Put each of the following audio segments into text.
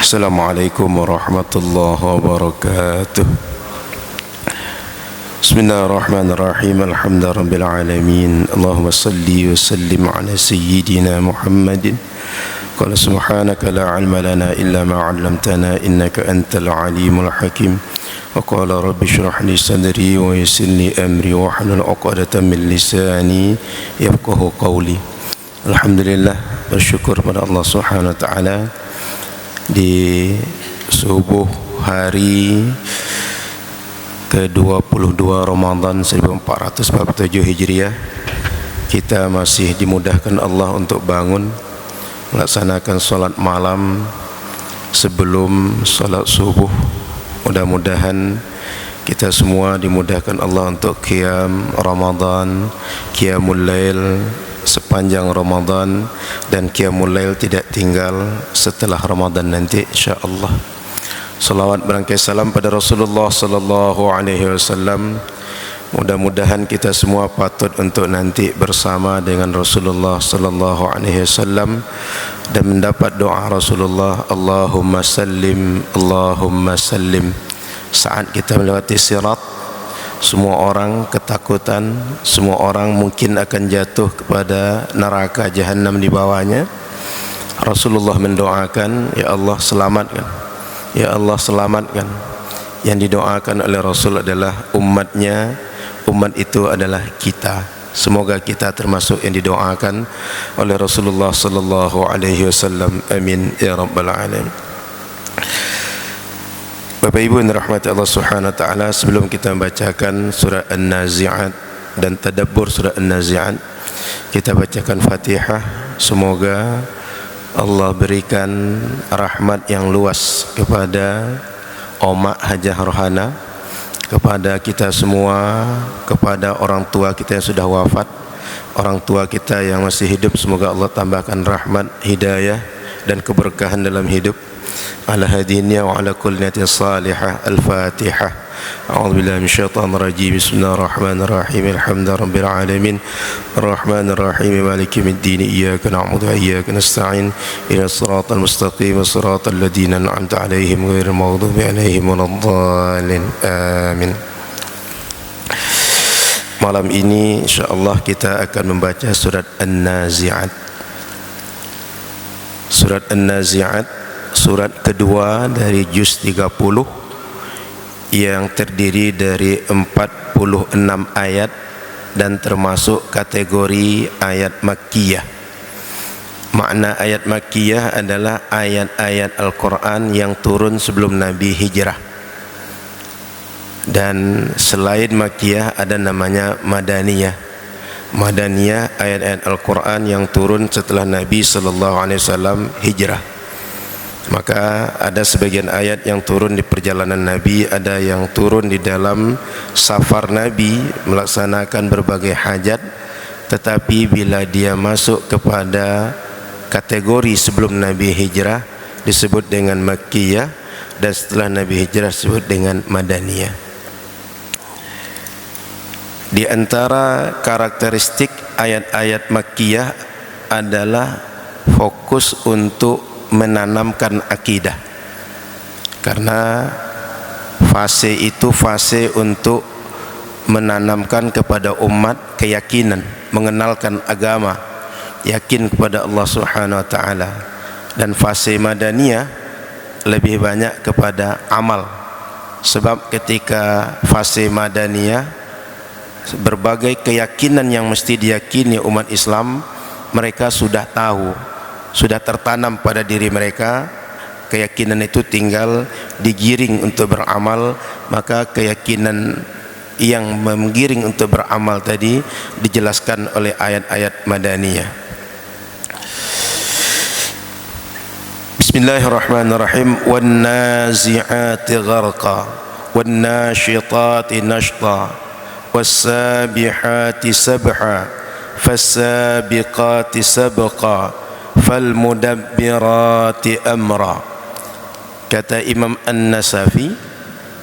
Assalamualaikum warahmatullahi wabarakatuh. Bismillahirrahmanirrahim. Alhamdulillahirabbil alamin. Allahumma salli wa sallim ala sayyidina Muhammadin. Qala subhanaka la ilma lana illa ma 'allamtana innaka antal alimul hakim. Wa qala rabbi shrah li sadri wa yassir li amri wa hlul 'uqdatam min lisani yafqahu qawli. Alhamdulillah, bersyukur pada Allah Subhanahu wa taala di subuh hari ke-22 Ramadan 1447 Hijriah, kita masih dimudahkan Allah untuk bangun melaksanakan salat malam sebelum salat subuh. Mudah-mudahan kita semua dimudahkan Allah untuk qiyam Ramadan, qiyamul lail sepanjang Ramadan, dan qiyamul lail tidak tinggal setelah Ramadan nanti insyaallah. Salawat berangkai salam pada Rasulullah sallallahu alaihi wasallam. Mudah-mudahan kita semua patut untuk nanti bersama dengan Rasulullah sallallahu alaihi wasallam dan mendapat doa Rasulullah, Allahumma sallim, Allahumma sallim. Saat kita melewati sirat, semua orang ketakutan, semua orang mungkin akan jatuh kepada neraka jahanam di bawahnya. Rasulullah mendoakan, ya Allah selamatkan, ya Allah selamatkan. Yang didoakan oleh Rasul adalah umatnya, umat itu adalah kita. Semoga kita termasuk yang didoakan oleh Rasulullah sallallahu alaihi wasallam. Amin ya rabbal alamin. Bapak Ibu yang dirahmati Allah Subhanahu wa taala, sebelum kita membacakan surah An-Nazi'at dan tadabbur surah An-Nazi'at, kita bacakan Fatihah. Semoga Allah berikan rahmat yang luas kepada Oma Hajah Rohana, kepada kita semua, kepada orang tua kita yang sudah wafat, orang tua kita yang masih hidup. Semoga Allah tambahkan rahmat, hidayah dan keberkahan dalam hidup. Ala hadiniya wa ala kulli niyatin salihah. Al-Fatihah. A'udzu billahi minasyaitonir rajim. Bismillahirrahmanirrahim. Alhamdulillahirabbil alamin. Arrahmanir rahim. Maliki yaumiddin. Iyyaka na'budu wa iyyaka nasta'in. Ihdinas siratal mustaqim. Siratal ladzina an'amta 'alaihim ghairil maghdubi 'alaihim waladdallin. Amin. Malam ini insyaallah kita akan membaca surat An-Nazi'at. Surat An-Nazi'at, surat kedua dari juz 30 yang terdiri dari 46 ayat dan termasuk kategori ayat Makkiyah. Makna ayat Makkiyah adalah ayat-ayat Al-Quran yang turun sebelum Nabi hijrah. Dan selain Makkiyah ada namanya Madaniyah. Madaniyah ayat-ayat Al-Quran yang turun setelah Nabi sallallahu alaihi wasallam hijrah. Maka ada sebagian ayat yang turun di perjalanan Nabi, ada yang turun di dalam safar Nabi melaksanakan berbagai hajat. Tetapi bila dia masuk kepada kategori sebelum Nabi hijrah disebut dengan Makkiyah, dan setelah Nabi hijrah disebut dengan Madaniyah. Di antara karakteristik ayat-ayat Makkiyah adalah fokus untuk menanamkan akidah, karena fase itu fase untuk menanamkan kepada umat keyakinan, mengenalkan agama, yakin kepada Allah Subhanahu wa taala. Dan fase Madaniyah lebih banyak kepada amal, sebab ketika fase Madaniyah berbagai keyakinan yang mesti diyakini umat Islam mereka sudah tahu, sudah tertanam pada diri mereka. Keyakinan itu tinggal digiring untuk beramal. Maka keyakinan yang menggiring untuk beramal tadi dijelaskan oleh ayat-ayat Madaniyah. Bismillahirrahmanirrahim. Wan nazi'ati gharqa wan nashitati nashta was sabihati sabha fassabiqati sabqa falmudabbirati amra. Kata Imam An-Nasafi,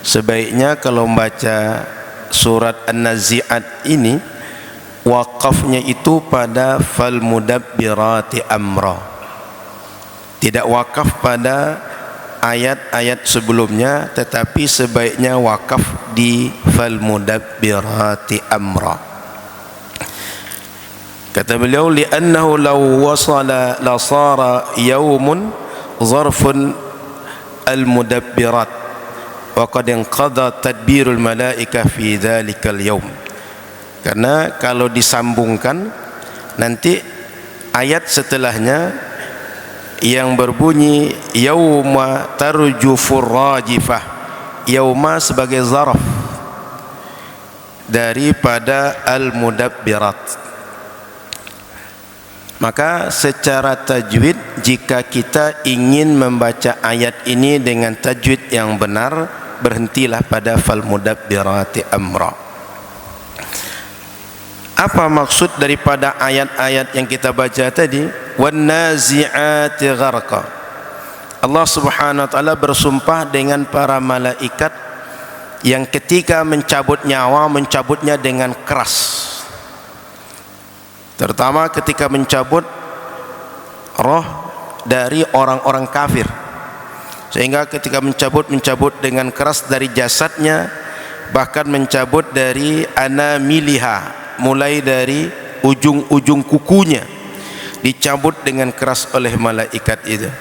sebaiknya kalau membaca surat An-Nazi'at ini wakafnya itu pada falmudabbirati amra, tidak wakaf pada ayat-ayat sebelumnya, tetapi sebaiknya wakaf di fal mudabbirati amra. Kata beliau, li'annahu law wasala la sara yawmun zarfun al-mudabbirat wa qad inqadha tadbirul malaika fi dhalikal yawm. Karena kalau disambungkan nanti ayat setelahnya yang berbunyi yauma tarjufur rajifah, yauma sebagai zarf daripada al-mudabbirat. Maka secara tajwid, jika kita ingin membaca ayat ini dengan tajwid yang benar, berhentilah pada fal mudabbirati amra. Apa maksud daripada ayat-ayat yang kita baca tadi? Wan nazi'ati gharqa. Allah Subhanahu wa taala bersumpah dengan para malaikat yang ketika mencabut nyawa, mencabutnya dengan keras. Terutama ketika mencabut roh dari orang-orang kafir, sehingga ketika mencabut dengan keras dari jasadnya, bahkan mencabut dari anamiliha, mulai dari ujung-ujung kukunya, dicabut dengan keras oleh malaikat itu.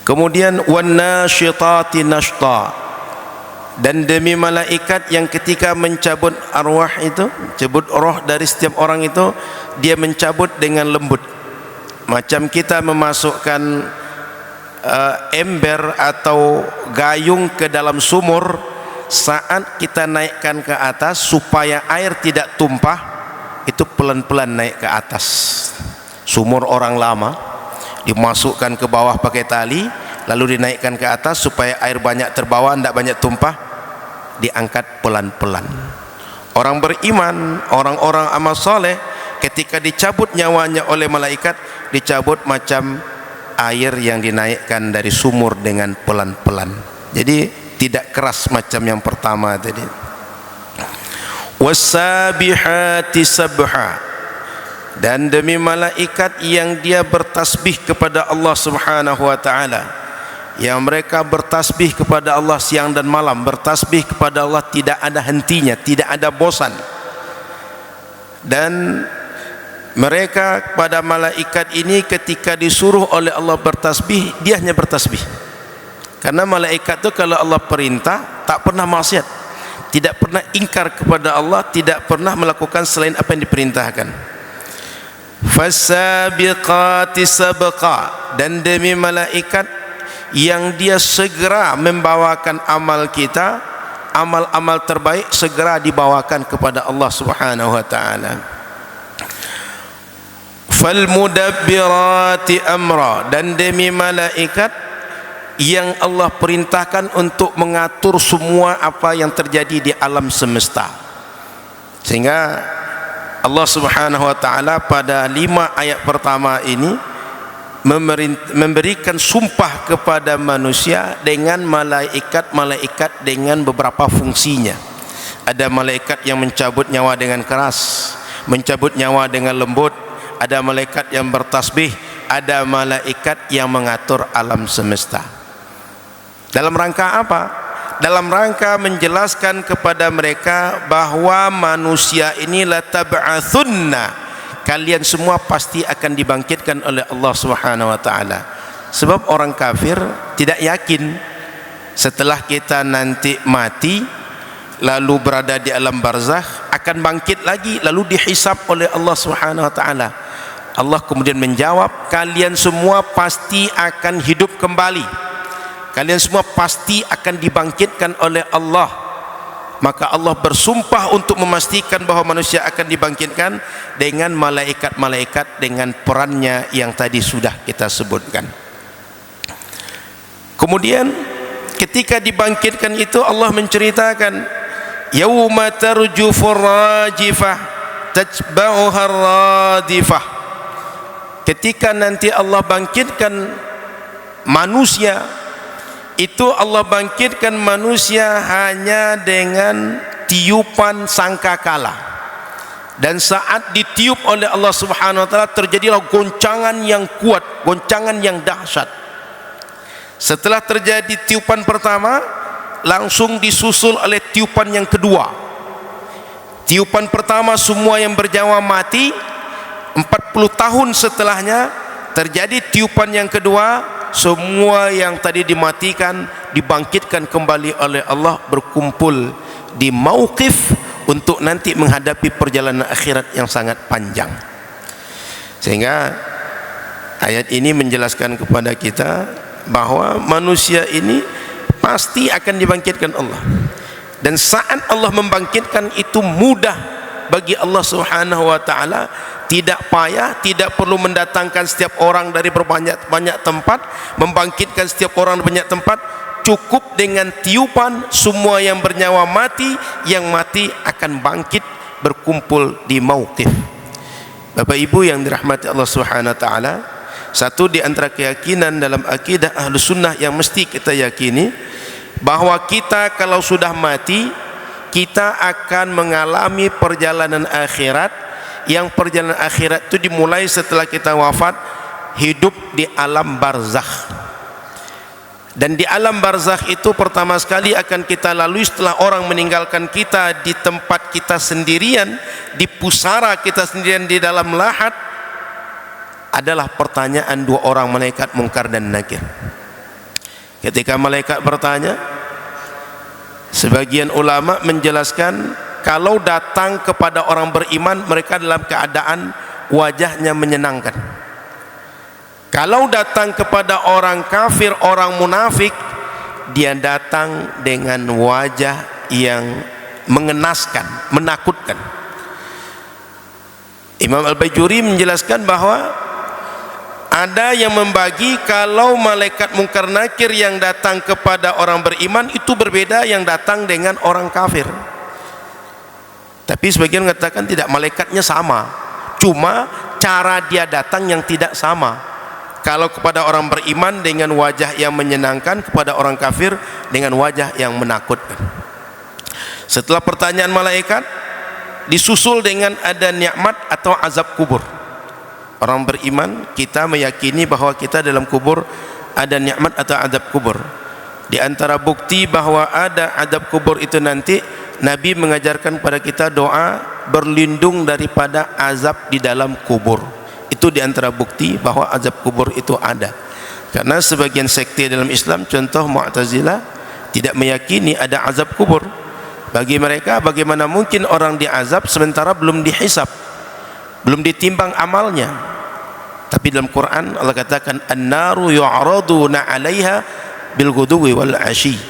Kemudian wan nasyitati nashta, dan demi malaikat yang ketika mencabut arwah itu, cabut roh dari setiap orang itu, dia mencabut dengan lembut, macam kita memasukkan ember atau gayung ke dalam sumur. Saat kita naikkan ke atas supaya air tidak tumpah, itu pelan-pelan naik ke atas. Sumur orang lama dimasukkan ke bawah pakai tali, lalu dinaikkan ke atas supaya air banyak terbawa, tidak banyak tumpah, diangkat pelan-pelan. Orang beriman, orang-orang amal soleh, ketika dicabut nyawanya oleh malaikat, dicabut macam air yang dinaikkan dari sumur dengan pelan-pelan. Jadi tidak keras macam yang pertama tadi. Wasabihati sabha, dan demi malaikat yang dia bertasbih kepada Allah Subhanahu wa taala, yang mereka bertasbih kepada Allah siang dan malam, bertasbih kepada Allah tidak ada hentinya, tidak ada bosan. Dan mereka kepada malaikat ini ketika disuruh oleh Allah bertasbih, dia hanya bertasbih. Karena malaikat itu kalau Allah perintah tak pernah maksiat, tidak pernah ingkar kepada Allah, tidak pernah melakukan selain apa yang diperintahkan. Fasabiqati sabqa, dan demi malaikat yang dia segera membawakan amal kita, amal-amal terbaik segera dibawakan kepada Allah Subhanahu wa taala. Fal mudabbirati amra, dan demi malaikat yang Allah perintahkan untuk mengatur semua apa yang terjadi di alam semesta. Sehingga Allah Subhanahu wa taala pada 5 ayat pertama ini memberikan sumpah kepada manusia dengan malaikat-malaikat dengan beberapa fungsinya. Ada malaikat yang mencabut nyawa dengan keras, mencabut nyawa dengan lembut, ada malaikat yang bertasbih, ada malaikat yang mengatur alam semesta. Dalam rangka apa? Dalam rangka menjelaskan kepada mereka bahwa manusia ini la tab'atsunna, kalian semua pasti akan dibangkitkan oleh Allah Subhanahu wa taala. Sebab orang kafir tidak yakin setelah kita nanti mati lalu berada di alam barzakh akan bangkit lagi lalu dihisab oleh Allah Subhanahu wa taala. Allah kemudian menjawab, kalian semua pasti akan hidup kembali, kalian semua pasti akan dibangkitkan oleh Allah. Maka Allah bersumpah untuk memastikan bahwa manusia akan dibangkitkan dengan malaikat-malaikat dengan perannya yang tadi sudah kita sebutkan. Kemudian ketika dibangkitkan itu Allah menceritakan yauma tarjufur rajifah tatba'uha radifah. Ketika nanti Allah bangkitkan manusia, itu Allah bangkitkan manusia hanya dengan tiupan sangkakala, dan saat ditiup oleh Allah Subhanahu wa taala terjadilah goncangan yang kuat, goncangan yang dahsyat, Setelah terjadi tiupan pertama, langsung disusul oleh tiupan yang kedua. Tiupan pertama semua yang bernyawa mati. 40 tahun setelahnya terjadi tiupan yang kedua, semua yang tadi dimatikan dibangkitkan kembali oleh Allah, berkumpul di mauqif untuk nanti menghadapi perjalanan akhirat yang sangat panjang. Sehingga ayat ini menjelaskan kepada kita bahwa manusia ini pasti akan dibangkitkan Allah, dan saat Allah membangkitkan itu mudah bagi Allah Subhanahu wa taala, tidak payah, tidak perlu mendatangkan setiap orang dari berbanyak tempat, membangkitkan setiap orang dari banyak tempat. Cukup dengan tiupan, semua yang bernyawa mati, yang mati akan bangkit berkumpul di mauqif. Bapak Ibu yang dirahmati Allah Subhanahu wa taala, satu di antara keyakinan dalam akidah Ahlus Sunnah yang mesti kita yakini, bahwa kita kalau sudah mati, kita akan mengalami perjalanan akhirat, yang perjalanan akhirat itu dimulai setelah kita wafat, hidup di alam barzakh. Dan di alam barzakh itu pertama sekali akan kita lalui setelah orang meninggalkan kita di tempat kita sendirian, di pusara kita sendirian di dalam lahat, adalah pertanyaan dua orang malaikat Munkar dan Nakir. Ketika malaikat bertanya, sebagian ulama menjelaskan kalau datang kepada orang beriman, mereka dalam keadaan wajahnya menyenangkan. Kalau datang kepada orang kafir, orang munafik, dia datang dengan wajah yang mengenaskan, menakutkan. Imam Al-Bajuri menjelaskan bahwa ada yang membagi kalau malaikat Munkar Nakir yang datang kepada orang beriman itu berbeda yang datang dengan orang kafir. Tapi sebagian mengatakan tidak, malaikatnya sama, cuma cara dia datang yang tidak sama. Kalau kepada orang beriman dengan wajah yang menyenangkan, kepada orang kafir dengan wajah yang menakutkan. Setelah pertanyaan malaikat, disusul dengan ada nikmat atau azab kubur. Orang beriman, kita meyakini bahwa kita dalam kubur ada nikmat atau azab kubur. Di antara bukti bahwa ada azab kubur itu nanti, Nabi mengajarkan kepada kita doa berlindung daripada azab di dalam kubur. Itu di antara bukti bahwa azab kubur itu ada. Karena sebagian sekte dalam Islam, contoh Mu'tazilah, tidak meyakini ada azab kubur. Bagi mereka, bagaimana mungkin orang diazab sementara belum dihisab, belum ditimbang amalnya. Tapi dalam Quran Allah katakan, an-naru yu'raduna 'alaiha bil ghuduwi wal 'ashi.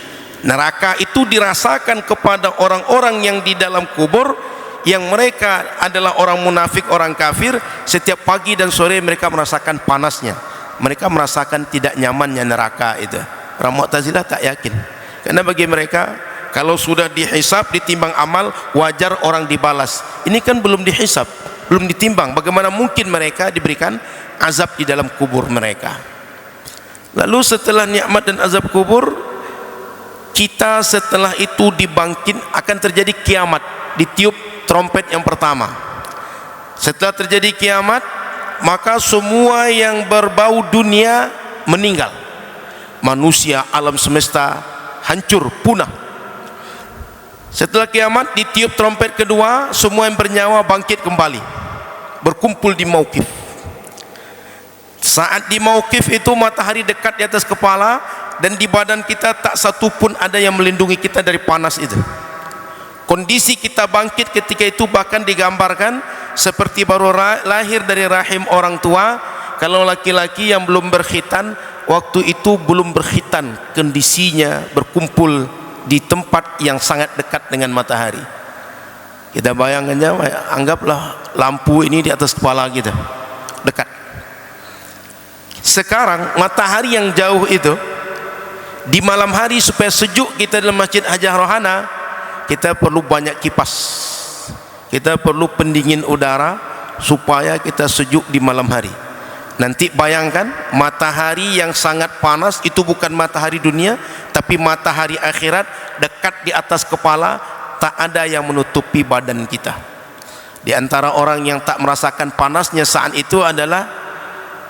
Neraka itu dirasakan kepada orang-orang yang di dalam kubur, yang mereka adalah orang munafik, orang kafir. Setiap pagi dan sore mereka merasakan panasnya, mereka merasakan tidak nyamannya neraka itu. Orang Mu'tazilah tak yakin, karena bagi mereka kalau sudah dihisab, ditimbang amal, wajar orang dibalas. Ini kan belum dihisab, belum ditimbang, bagaimana mungkin mereka diberikan azab di dalam kubur mereka. Lalu setelah nikmat dan azab kubur, kita setelah itu dibangkit, akan terjadi kiamat, ditiup trompet yang pertama. Setelah terjadi kiamat, maka semua yang berbau dunia meninggal. Manusia, alam semesta hancur, punah. Setelah kiamat, ditiup trompet kedua, semua yang bernyawa bangkit kembali, berkumpul di mauqif. Saat di mauqif itu matahari dekat di atas kepala, dan di badan kita tak satu pun ada yang melindungi kita dari panas itu. Kondisi kita bangkit ketika itu bahkan digambarkan seperti baru lahir dari rahim orang tua. Kalau laki-laki yang belum berkhitan, waktu itu belum berkhitan, kondisinya berkumpul di tempat yang sangat dekat dengan matahari. Kita bayangkannya, anggaplah lampu ini di atas kepala kita, dekat. Sekarang matahari yang jauh itu, di malam hari supaya sejuk kita dalam Masjid Hajah Rohana, kita perlu banyak kipas, kita perlu pendingin udara supaya kita sejuk di malam hari. Nanti bayangkan, matahari yang sangat panas itu bukan matahari dunia, tapi matahari akhirat dekat di atas kepala, tak ada yang menutupi badan kita. Di antara orang yang tak merasakan panasnya saat itu adalah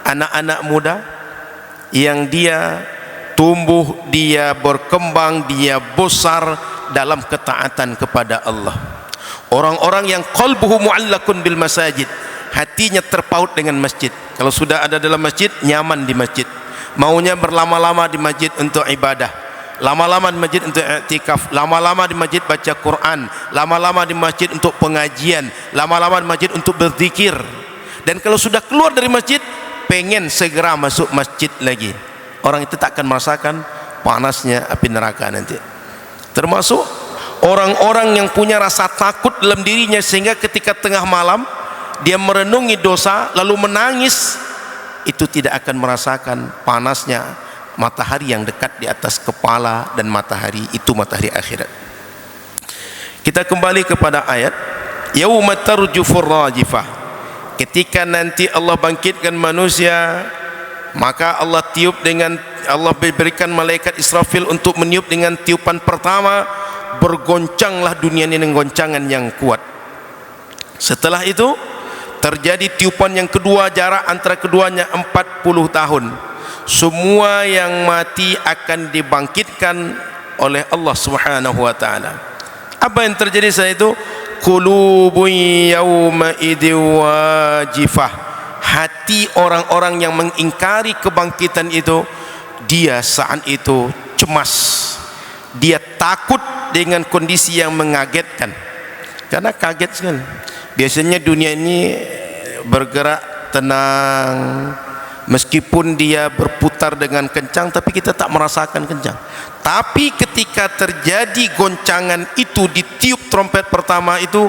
anak-anak muda yang dia tumbuh, dia berkembang, dia besar dalam ketaatan kepada Allah. Orang-orang yang qalbuhu mu'allakun bil masajid, hatinya terpaut dengan masjid. Kalau sudah ada dalam masjid, nyaman di masjid, maunya berlama-lama di masjid untuk ibadah, lama-lama di masjid untuk i'tikaf, lama-lama di masjid baca Quran, lama-lama di masjid untuk pengajian, lama-lama di masjid untuk berzikir. Dan kalau sudah keluar dari masjid, pengen segera masuk masjid lagi. Orang itu tak akan merasakan panasnya api neraka nanti. Termasuk orang-orang yang punya rasa takut dalam dirinya, sehingga ketika tengah malam dia merenungi dosa lalu menangis, itu tidak akan merasakan panasnya matahari yang dekat di atas kepala, dan matahari itu matahari akhirat. Kita kembali kepada ayat yauma tarjufur rajifah. Ketika nanti Allah bangkitkan manusia, maka Allah berikan malaikat Israfil untuk meniup dengan tiupan pertama, bergoncanglah dunia ini dengan goncangan yang kuat. Setelah itu terjadi tiupan yang kedua, jarak antara keduanya 40 tahun. Semua yang mati akan dibangkitkan oleh Allah Subhanahu wa taala. Apa yang terjadi saat itu? Qulubun yawma idin wajifah. Hati orang-orang yang mengingkari kebangkitan itu, dia saat itu cemas, dia takut dengan kondisi yang mengagetkan. Karena kaget sekali. Biasanya dunia ini bergerak tenang, meskipun dia berputar dengan kencang, tapi kita tak merasakan kencang. Tapi ketika terjadi goncangan itu, ditiup trompet pertama itu,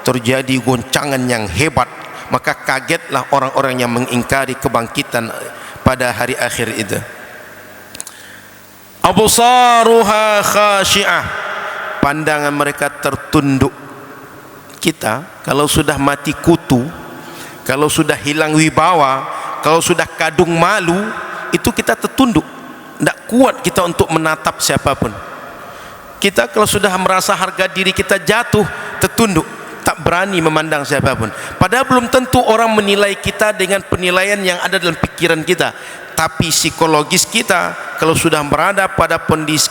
terjadi goncangan yang hebat, maka kagetlah orang-orang yang mengingkari kebangkitan pada hari akhir itu. Absaruha khashi'ah, pandangan mereka tertunduk. Kita kalau sudah mati kutu, kalau sudah hilang wibawa, kalau sudah kadung malu, itu kita tertunduk. Tidak kuat kita untuk menatap siapapun. Kita kalau sudah merasa harga diri kita jatuh, tertunduk, tak berani memandang siapapun. Padahal belum tentu orang menilai kita dengan penilaian yang ada dalam pikiran kita, tapi psikologis kita kalau sudah berada pada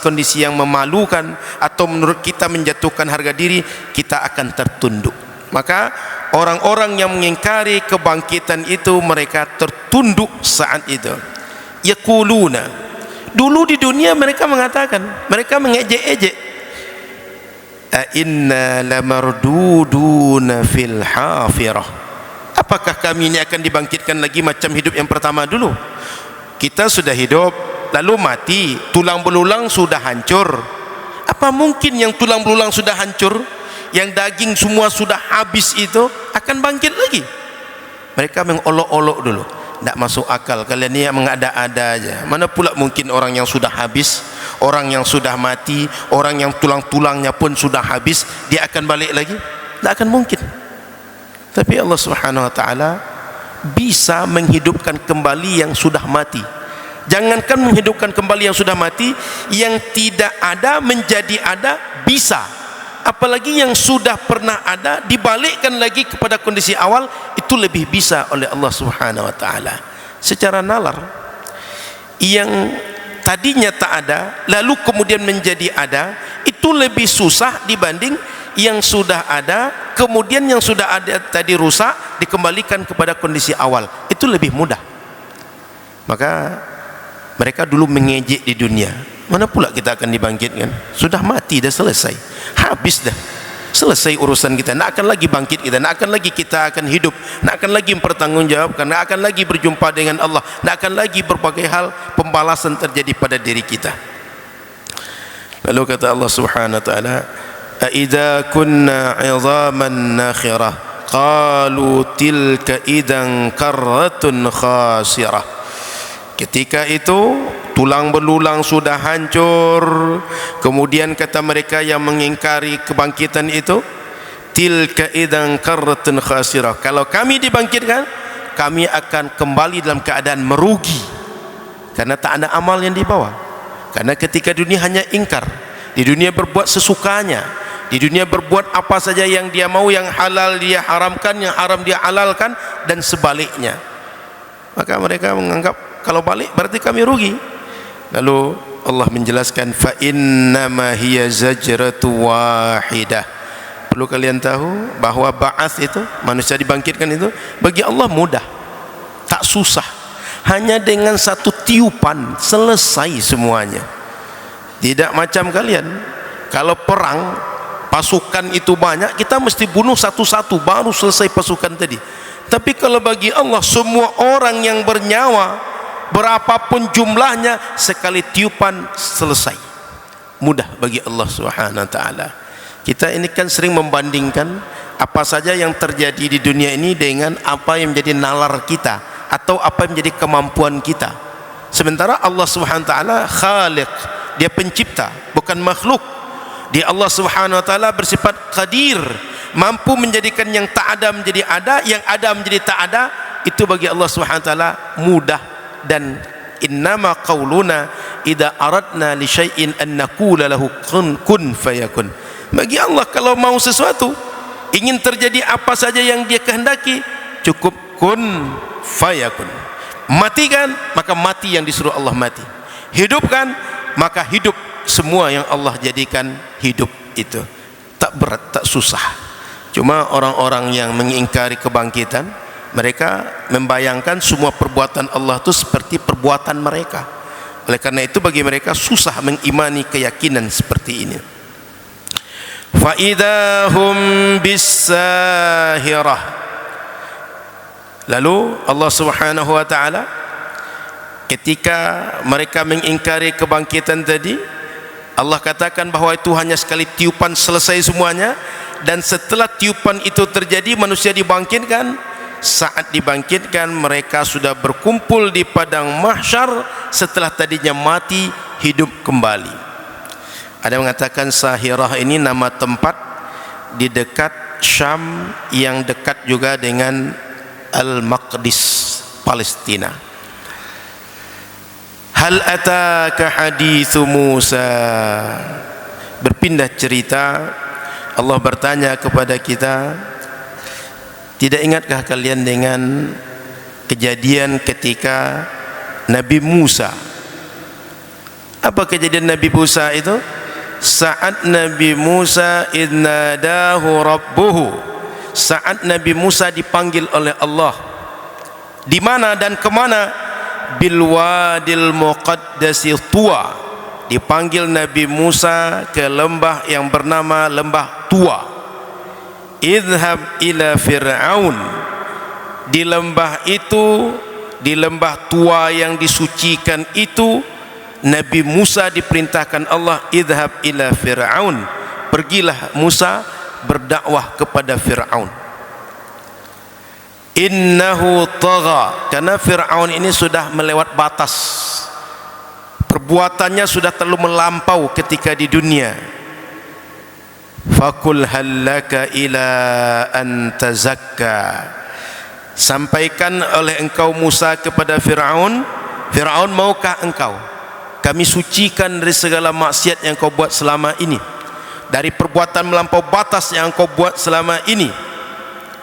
kondisi yang memalukan atau menurut kita menjatuhkan harga diri, kita akan tertunduk. Maka orang-orang yang mengingkari kebangkitan itu, mereka tertunduk saat itu. Yaquluna, dulu di dunia mereka mengatakan, mereka mengejek-ejek, a inna lamarduduna fil hafirah, apakah kami ini akan dibangkitkan lagi macam hidup yang pertama dulu? Kita sudah hidup lalu mati, tulang belulang sudah hancur. Apa mungkin yang tulang belulang sudah hancur, yang daging semua sudah habis itu akan bangkit lagi? Mereka mengolok-olok dulu. Tidak masuk akal, kalian ni mengada-ada aja. Mana pula mungkin orang yang sudah habis, orang yang sudah mati, orang yang tulang-tulangnya pun sudah habis, dia akan balik lagi? Tidak akan mungkin. Tapi Allah Subhanahu wa taala bisa menghidupkan kembali yang sudah mati. Jangankan menghidupkan kembali yang sudah mati, yang tidak ada menjadi ada bisa. Apalagi yang sudah pernah ada dibalikkan lagi kepada kondisi awal, itu lebih bisa oleh Allah Subhanahu wa taala. Secara nalar, yang tadinya tak ada lalu kemudian menjadi ada, itu lebih susah dibanding yang sudah ada kemudian yang sudah ada tadi rusak dikembalikan kepada kondisi awal. Itu lebih mudah. Maka mereka dulu mengejek di dunia, mana pula kita akan dibangkitkan? Sudah mati, dah selesai, habis dah, selesai urusan kita. Nak akan lagi bangkit kita, nak akan lagi kita akan hidup, nak akan lagi mempertanggungjawabkan, nak akan lagi berjumpa dengan Allah, nak akan lagi berbagai hal pembalasan terjadi pada diri kita. Lalu kata Allah Subhanahu wa taala, "Aidza kunna 'idhaman nakhirah qalu tilka idan karratun khasirah." Ketika itu tulang belulang sudah hancur, kemudian kata mereka yang mengingkari kebangkitan itu, tilka idan karratun khasirah, kalau kami dibangkitkan, kami akan kembali dalam keadaan merugi, karena tak ada amal yang dibawa. Karena ketika dunia hanya ingkar, di dunia berbuat sesukanya, di dunia berbuat apa saja yang dia mau, yang halal dia haramkan, yang haram dia halalkan, dan sebaliknya. Maka mereka menganggap kalau balik berarti kami rugi. Lalu Allah menjelaskan fa innama hiya zajratu wahidah. Perlu kalian tahu bahawa ba'ats itu, manusia dibangkitkan itu, bagi Allah mudah, tak susah. Hanya dengan satu tiupan selesai semuanya. Tidak macam kalian, kalau perang pasukan itu banyak, kita mesti bunuh satu-satu baru selesai pasukan tadi. Tapi kalau bagi Allah, semua orang yang bernyawa, berapapun jumlahnya, sekali tiupan selesai. Mudah bagi Allah Subhanahu wa taala. Kita ini kan sering membandingkan apa saja yang terjadi di dunia ini dengan apa yang menjadi nalar kita atau apa yang menjadi kemampuan kita. Sementara Allah Subhanahu wa taala Khaliq, dia pencipta, bukan makhluk. Dia Allah Subhanahu wa taala bersifat qadir, mampu menjadikan yang tak ada menjadi ada, yang ada menjadi tak ada. Itu bagi Allah Subhanahu wa taala mudah. Dan innama qauluna idza aradna li syai'in an naqula lahu kun fayakun. Bagi Allah, kalau mau sesuatu, ingin terjadi apa saja yang dia kehendaki, cukup kun fayakun. Matikan, maka mati yang disuruh Allah mati. Hidupkan, maka hidup semua yang Allah jadikan hidup itu. Tak berat, tak susah. Cuma orang-orang yang mengingkari kebangkitan, mereka membayangkan semua perbuatan Allah itu seperti perbuatan mereka. Oleh karena itu bagi mereka susah mengimani keyakinan seperti ini. Fa idahum bis-sahirah. Lalu Allah Subhanahu wa taala ketika mereka mengingkari kebangkitan tadi, Allah katakan bahawa itu hanya sekali tiupan selesai semuanya. Dan setelah tiupan itu terjadi, manusia dibangkitkan. Saat dibangkitkan, mereka sudah berkumpul di padang mahsyar setelah tadinya mati, hidup kembali. Ada yang mengatakan Sahirah ini nama tempat di dekat Syam yang dekat juga dengan Al-Maqdis, Palestina. Hal ataka hadithu Musa. Berpindah cerita, Allah bertanya kepada kita, tidak ingatkah kalian dengan kejadian ketika Nabi Musa? Apa kejadian Nabi Musa itu? Saat Nabi Musa idnadahu rabbuhu, saat Nabi Musa dipanggil oleh Allah. Di mana dan kemana? Bil wadil muqaddasi Tuwa. Dipanggil Nabi Musa ke lembah yang bernama lembah Tuwa. Idhab ila Fir'aun. Di lembah itu, di lembah Tuwa yang disucikan itu, Nabi Musa diperintahkan Allah, idhab ila Fir'aun, pergilah Musa berdakwah kepada Fir'aun. Innahu tagha, karena Fir'aun ini sudah melewat batas, perbuatannya sudah terlalu melampau ketika di dunia. Fakul hallaka ila an tazakka, sampaikan oleh engkau Musa kepada Fir'aun, Fir'aun, maukah engkau kami sucikan dari segala maksiat yang kau buat selama ini, dari perbuatan melampau batas yang kau buat selama ini,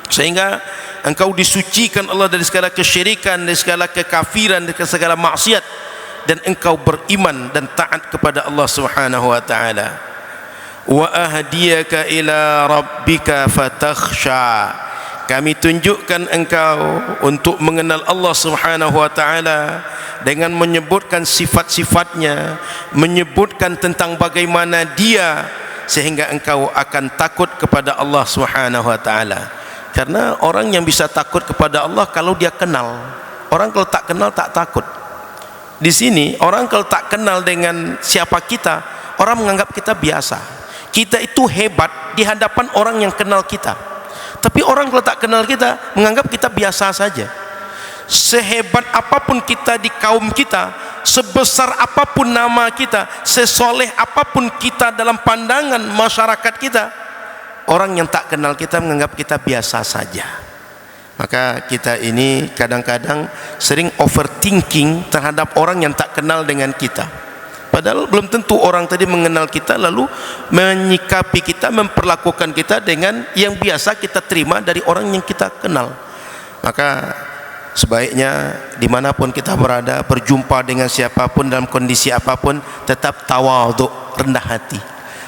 sehingga engkau disucikan Allah dari segala kesyirikan, dari segala kekafiran, dari segala maksiat, dan engkau beriman dan taat kepada Allah Subhanahu wa taala. Wa ahdiyaka ila rabbika fatakhsha, kami tunjukkan engkau untuk mengenal Allah Subhanahu wa taala dengan menyebutkan sifat-sifatnya, menyebutkan tentang bagaimana dia, sehingga engkau akan takut kepada Allah Subhanahu wa taala. Karena orang yang bisa takut kepada Allah kalau dia kenal. Orang kalau tak kenal tak takut. Di sini orang kalau tak kenal dengan siapa kita, orang menganggap kita biasa. Kita itu hebat di hadapan orang yang kenal kita. Tapi orang kalau tak kenal kita menganggap kita biasa saja. Sehebat apapun kita di kaum kita, sebesar apapun nama kita, sesoleh apapun kita dalam pandangan masyarakat kita, orang yang tak kenal kita menganggap kita biasa saja. Maka kita ini kadang-kadang sering overthinking terhadap orang yang tak kenal dengan kita. Padahal belum tentu orang tadi mengenal kita lalu menyikapi kita, memperlakukan kita dengan yang biasa kita terima dari orang yang kita kenal. Maka sebaiknya dimanapun kita berada, berjumpa dengan siapapun dalam kondisi apapun, tetap tawadhu, rendah hati,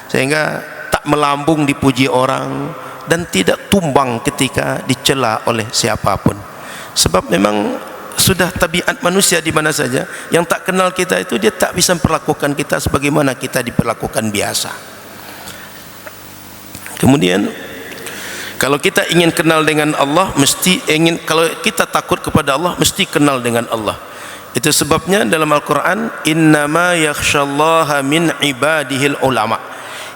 sehingga tak melambung dipuji orang dan tidak tumbang ketika dicela oleh siapapun. Sebab memang sudah tabiat manusia di mana saja, yang tak kenal kita itu dia tak bisa memperlakukan kita sebagaimana kita diperlakukan biasa. Kemudian kalau kita ingin kenal dengan Allah, kalau kita takut kepada Allah, mesti kenal dengan Allah. Itu sebabnya dalam Al-Quran, innama yakhshallaha min ibadihil ulama.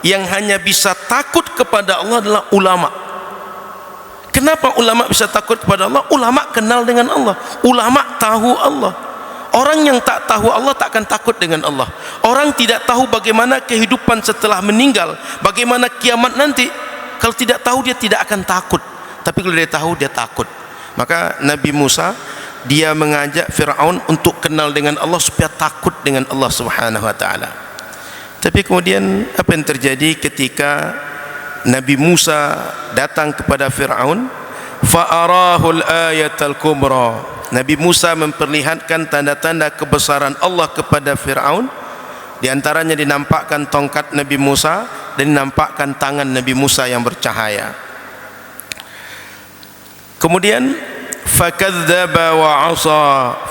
Yang hanya bisa takut kepada Allah adalah ulama. Kenapa ulama bisa takut kepada Allah? Ulama kenal dengan Allah, ulama tahu Allah. Orang yang tak tahu Allah tak akan takut dengan Allah. Orang tidak tahu bagaimana kehidupan setelah meninggal, bagaimana kiamat nanti. Kalau tidak tahu dia tidak akan takut. Tapi kalau dia tahu dia takut. Maka Nabi Musa dia mengajak Fir'aun untuk kenal dengan Allah supaya takut dengan Allah Subhanahu wa taala. Tapi kemudian apa yang terjadi ketika Nabi Musa datang kepada Fir'aun? Fa'arahul ayatal kubra. Nabi Musa memperlihatkan tanda-tanda kebesaran Allah kepada Fir'aun. Di antaranya dinampakkan tongkat Nabi Musa dan dinampakkan tangan Nabi Musa yang bercahaya. Kemudian fakadzdzaba wa 'asa,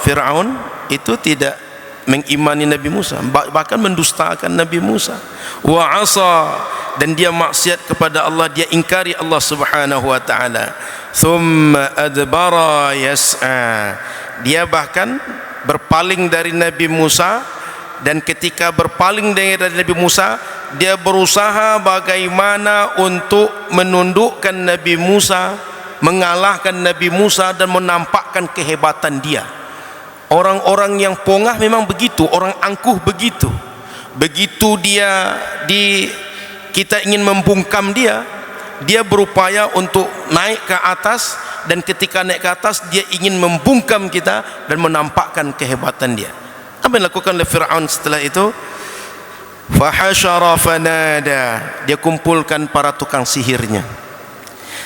Fir'aun itu tidak mengimani Nabi Musa, bahkan mendustakan Nabi Musa. Wa 'asa, dan dia maksiat kepada Allah, dia ingkari Allah Subhanahu wa taala. Tsumma adbara yas'a, dia bahkan berpaling dari Nabi Musa. Dan ketika berpaling dari Nabi Musa, dia berusaha bagaimana untuk menundukkan Nabi Musa, mengalahkan Nabi Musa dan menampakkan kehebatan dia. Orang-orang yang pongah memang begitu, orang angkuh begitu. Begitu kita ingin membungkam dia, dia berupaya untuk naik ke atas, dan ketika naik ke atas dia ingin membungkam kita dan menampakkan kehebatan dia. Apa yang dilakukan oleh Fir'aun setelah itu? Fahasyara fanada, dia kumpulkan para tukang sihirnya.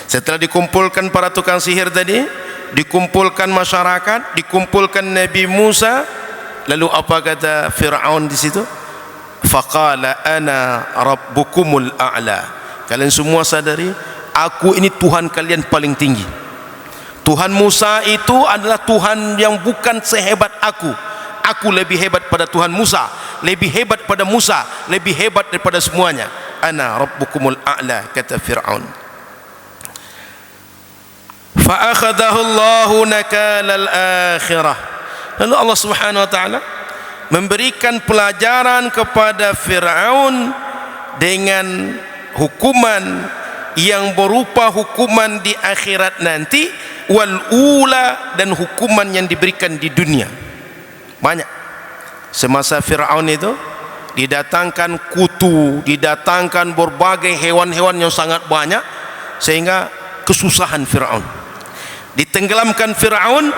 Setelah dikumpulkan para tukang sihir tadi, dikumpulkan masyarakat, dikumpulkan Nabi Musa, lalu apa kata Fir'aun di situ? Faqala ana rabbukumul a'la. Kalian semua sadari, aku ini Tuhan kalian paling tinggi. Tuhan Musa itu adalah Tuhan yang bukan sehebat aku. Aku lebih hebat pada Tuhan Musa, lebih hebat pada Musa, lebih hebat daripada semuanya. Ana rabbukumul a'la, kata Fir'aun. Fa akhadahu Allahu nakalal akhirah. Lalu Allah Subhanahu wa taala memberikan pelajaran kepada Fir'aun dengan hukuman yang berupa hukuman di akhirat nanti, wal ula, dan hukuman yang diberikan di dunia. Banyak. Semasa Fir'aun itu didatangkan kutu, didatangkan berbagai hewan-hewan yang sangat banyak, sehingga kesusahan Fir'aun. Ditenggelamkan Fir'aun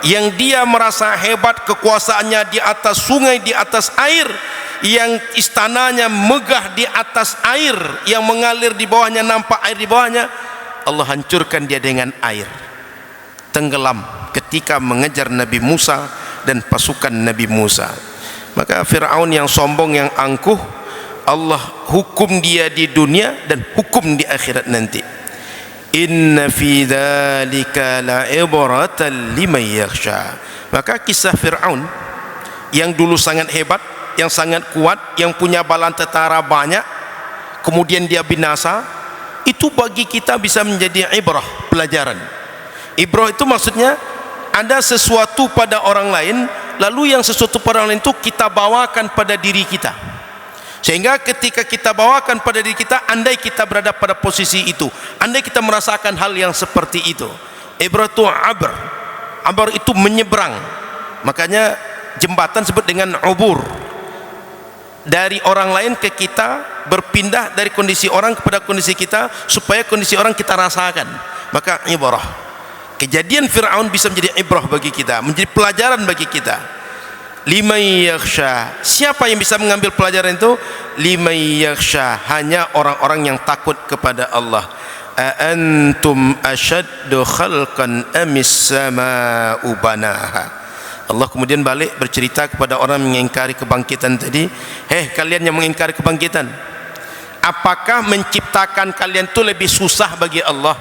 yang dia merasa hebat kekuasaannya di atas sungai, di atas air, yang istananya megah di atas air, yang mengalir di bawahnya, nampak air di bawahnya. Allah hancurkan dia dengan air. Tenggelam ketika mengejar Nabi Musa dan pasukan Nabi Musa. Maka Fir'aun yang sombong, yang angkuh, Allah hukum dia di dunia dan hukum di akhirat nanti. Inna fi dzalika la'ibratan liman yakhsha. Maka kisah Fir'aun yang dulu sangat hebat, yang sangat kuat, yang punya bala tentara banyak, kemudian dia binasa, itu bagi kita bisa menjadi ibrah, pelajaran. Ibrah itu maksudnya ada sesuatu pada orang lain, lalu yang sesuatu pada orang lain itu kita bawakan pada diri kita, sehingga ketika kita bawakan pada diri kita, andai kita berada pada posisi itu, andai kita merasakan hal yang seperti itu. Ibrah itu abr, abr itu menyeberang. Makanya jembatan sebut dengan ubur, dari orang lain ke kita, berpindah dari kondisi orang kepada kondisi kita, supaya kondisi orang kita rasakan. Maka ibrah, kejadian Fir'aun bisa menjadi ibrah bagi kita, menjadi pelajaran bagi kita. Liman yakhsha, siapa yang bisa mengambil pelajaran itu? Liman yakhsha, hanya orang-orang yang takut kepada Allah. a antum ashaddu khalqan amis samaa'u banaha. Allah kemudian balik bercerita kepada orang mengingkari kebangkitan tadi, kalian yang mengingkari kebangkitan, apakah menciptakan kalian itu lebih susah bagi Allah,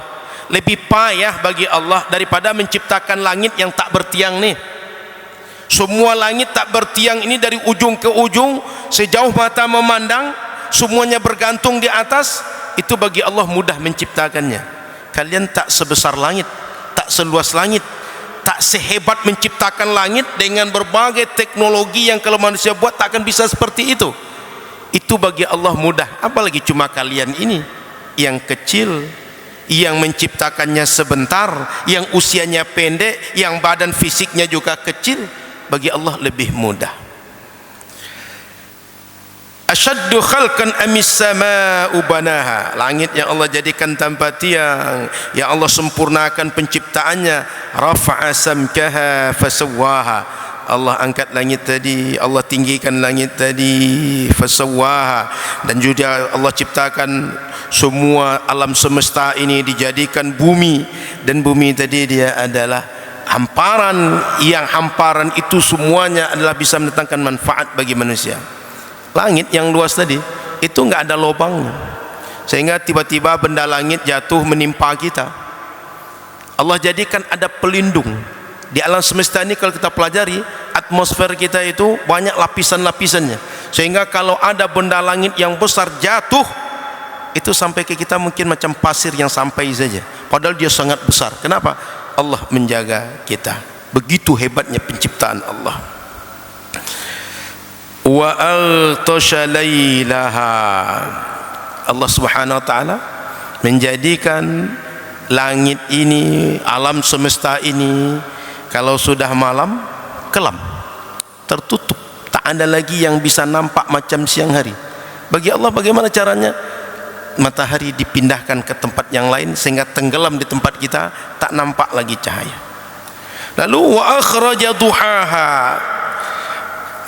lebih payah bagi Allah daripada menciptakan langit yang tak bertiang nih? Semua langit tak bertiang ini dari ujung ke ujung, sejauh mata memandang, semuanya bergantung di atas. Itu bagi Allah mudah menciptakannya. Kalian tak sebesar langit, tak seluas langit, tak sehebat menciptakan langit dengan berbagai teknologi yang kalau manusia buat tak akan bisa seperti itu. Itu bagi Allah mudah. Apalagi cuma kalian ini yang kecil, yang menciptakannya sebentar, yang usianya pendek, yang badan fisiknya juga kecil. Bagi Allah lebih mudah. Asyaddu khalqan amis samaa'u banaha. Langit yang Allah jadikan tanpa tiang, yang Allah sempurnakan penciptaannya. Rafa'a samkaha fasawwaha. Allah angkat langit tadi, Allah tinggikan langit tadi, fasawwaha. Dan juga Allah ciptakan semua alam semesta ini, dijadikan bumi. Dan bumi tadi dia adalah hamparan, yang hamparan itu semuanya adalah bisa mendatangkan manfaat bagi manusia. Langit yang luas tadi itu enggak ada lubangnya, sehingga tiba-tiba benda langit jatuh menimpa kita. Allah jadikan ada pelindung di alam semesta ini. Kalau kita pelajari, atmosfer kita itu banyak lapisan-lapisannya, sehingga kalau ada benda langit yang besar jatuh, itu sampai ke kita mungkin macam pasir yang sampai saja, padahal dia sangat besar. Kenapa? Allah menjaga kita. Begitu hebatnya penciptaan Allah. Wa altasha lailaha. Allah Subhanahu wa taala menjadikan langit ini, alam semesta ini, kalau sudah malam kelam, tertutup, tak ada lagi yang bisa nampak macam siang hari. Bagi Allah bagaimana caranya? Matahari dipindahkan ke tempat yang lain sehingga tenggelam di tempat kita, tak nampak lagi cahaya. Lalu wa akhraja duhaha.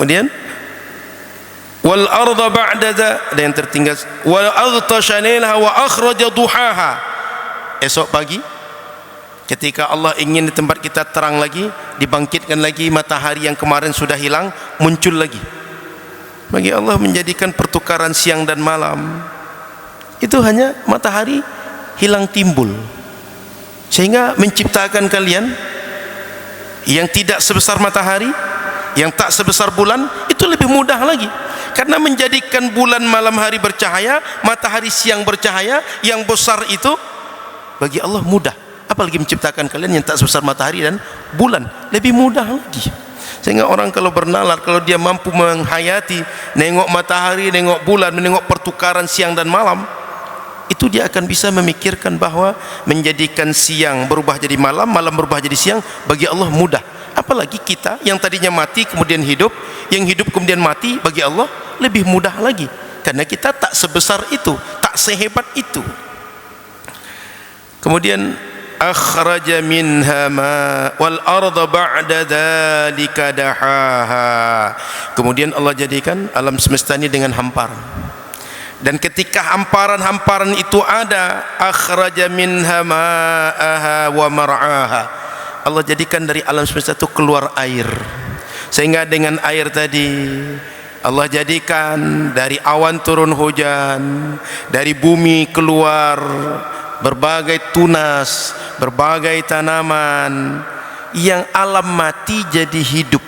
Kemudian wal arda ba'da ada yang tertinggal, wa aghtasha lailaha wa akhraja duhaha. Esok pagi ketika Allah ingin di tempat kita terang lagi, dibangkitkan lagi matahari yang kemarin sudah hilang, muncul lagi. Bagi Allah menjadikan pertukaran siang dan malam itu hanya matahari hilang timbul, sehingga menciptakan kalian yang tidak sebesar matahari, yang tak sebesar bulan, itu lebih mudah lagi. Karena menjadikan bulan malam hari bercahaya, matahari siang bercahaya, yang besar itu bagi Allah mudah. Apalagi menciptakan kalian yang tak sebesar matahari dan bulan, lebih mudah lagi. Sehingga orang kalau bernalar, kalau dia mampu menghayati, nengok matahari, nengok bulan, menengok pertukaran siang dan malam, itu dia akan bisa memikirkan bahwa menjadikan siang berubah jadi malam, malam berubah jadi siang, bagi Allah mudah. Apalagi kita yang tadinya mati kemudian hidup, yang hidup kemudian mati, bagi Allah lebih mudah lagi, karena kita tak sebesar itu, tak sehebat itu. Kemudian akhraja minha ma wal arda ba'da dzalika dahaha. Kemudian Allah jadikan alam semesta ini dengan hamparan. Dan ketika hamparan-hamparan itu ada, akhraja minha ma'aha wa mar'aha. Allah jadikan dari alam semesta itu keluar air, sehingga dengan air tadi Allah jadikan dari awan turun hujan, dari bumi keluar berbagai tunas, berbagai tanaman, yang alam mati jadi hidup,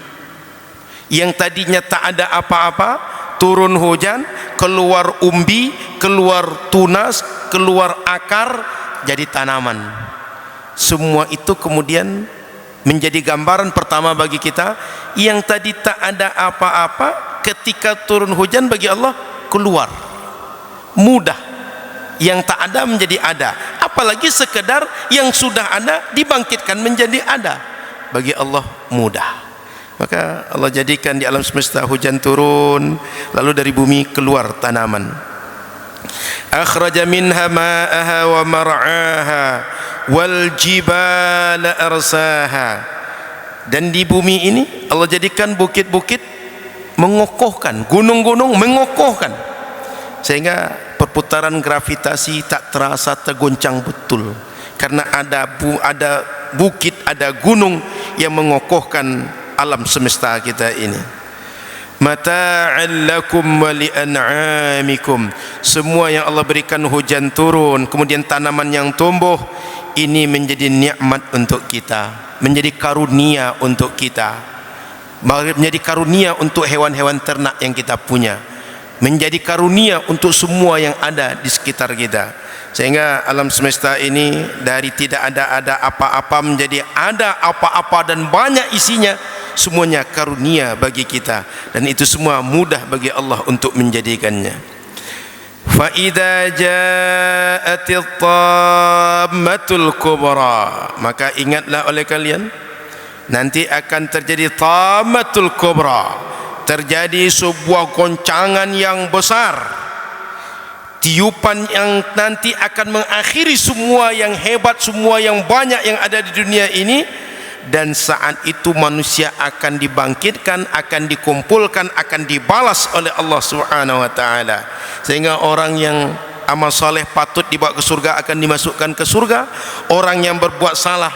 yang tadinya tak ada apa-apa, turun hujan, keluar umbi, keluar tunas, keluar akar, jadi tanaman. Semua itu kemudian menjadi gambaran pertama bagi kita, yang tadi tak ada apa-apa, ketika turun hujan bagi Allah keluar mudah, yang tak ada menjadi ada. Apalagi sekedar yang sudah ada dibangkitkan menjadi ada, bagi Allah mudah. Maka Allah jadikan di alam semesta hujan turun, lalu dari bumi keluar tanaman. Akhraja minha ma'aha wa mar'aha wal jibala arsaha. Dan di bumi ini Allah jadikan bukit-bukit mengokohkan, gunung-gunung mengokohkan, sehingga perputaran gravitasi tak terasa tergoncang betul, karena ada bukit, ada gunung yang mengokohkan alam semesta kita ini. Mata'an lakum wa li'an'amikum, semua yang Allah berikan, hujan turun, kemudian tanaman yang tumbuh, ini menjadi nikmat untuk kita, menjadi karunia untuk kita, menjadi karunia untuk hewan-hewan ternak yang kita punya, menjadi karunia untuk semua yang ada di sekitar kita. Sehingga alam semesta ini dari tidak ada apa-apa menjadi ada apa-apa dan banyak isinya, semuanya karunia bagi kita, dan itu semua mudah bagi Allah untuk menjadikannya. Fa idza ja'atit tammatul kubra, maka ingatlah oleh kalian, nanti akan terjadi tammatul kubra, terjadi sebuah goncangan yang besar, tiupan yang nanti akan mengakhiri semua yang hebat, semua yang banyak yang ada di dunia ini. Dan saat itu manusia akan dibangkitkan, akan dikumpulkan, akan dibalas oleh Allah Subhanahu wa taala. Sehingga orang yang amal soleh patut dibawa ke surga akan dimasukkan ke surga, orang yang berbuat salah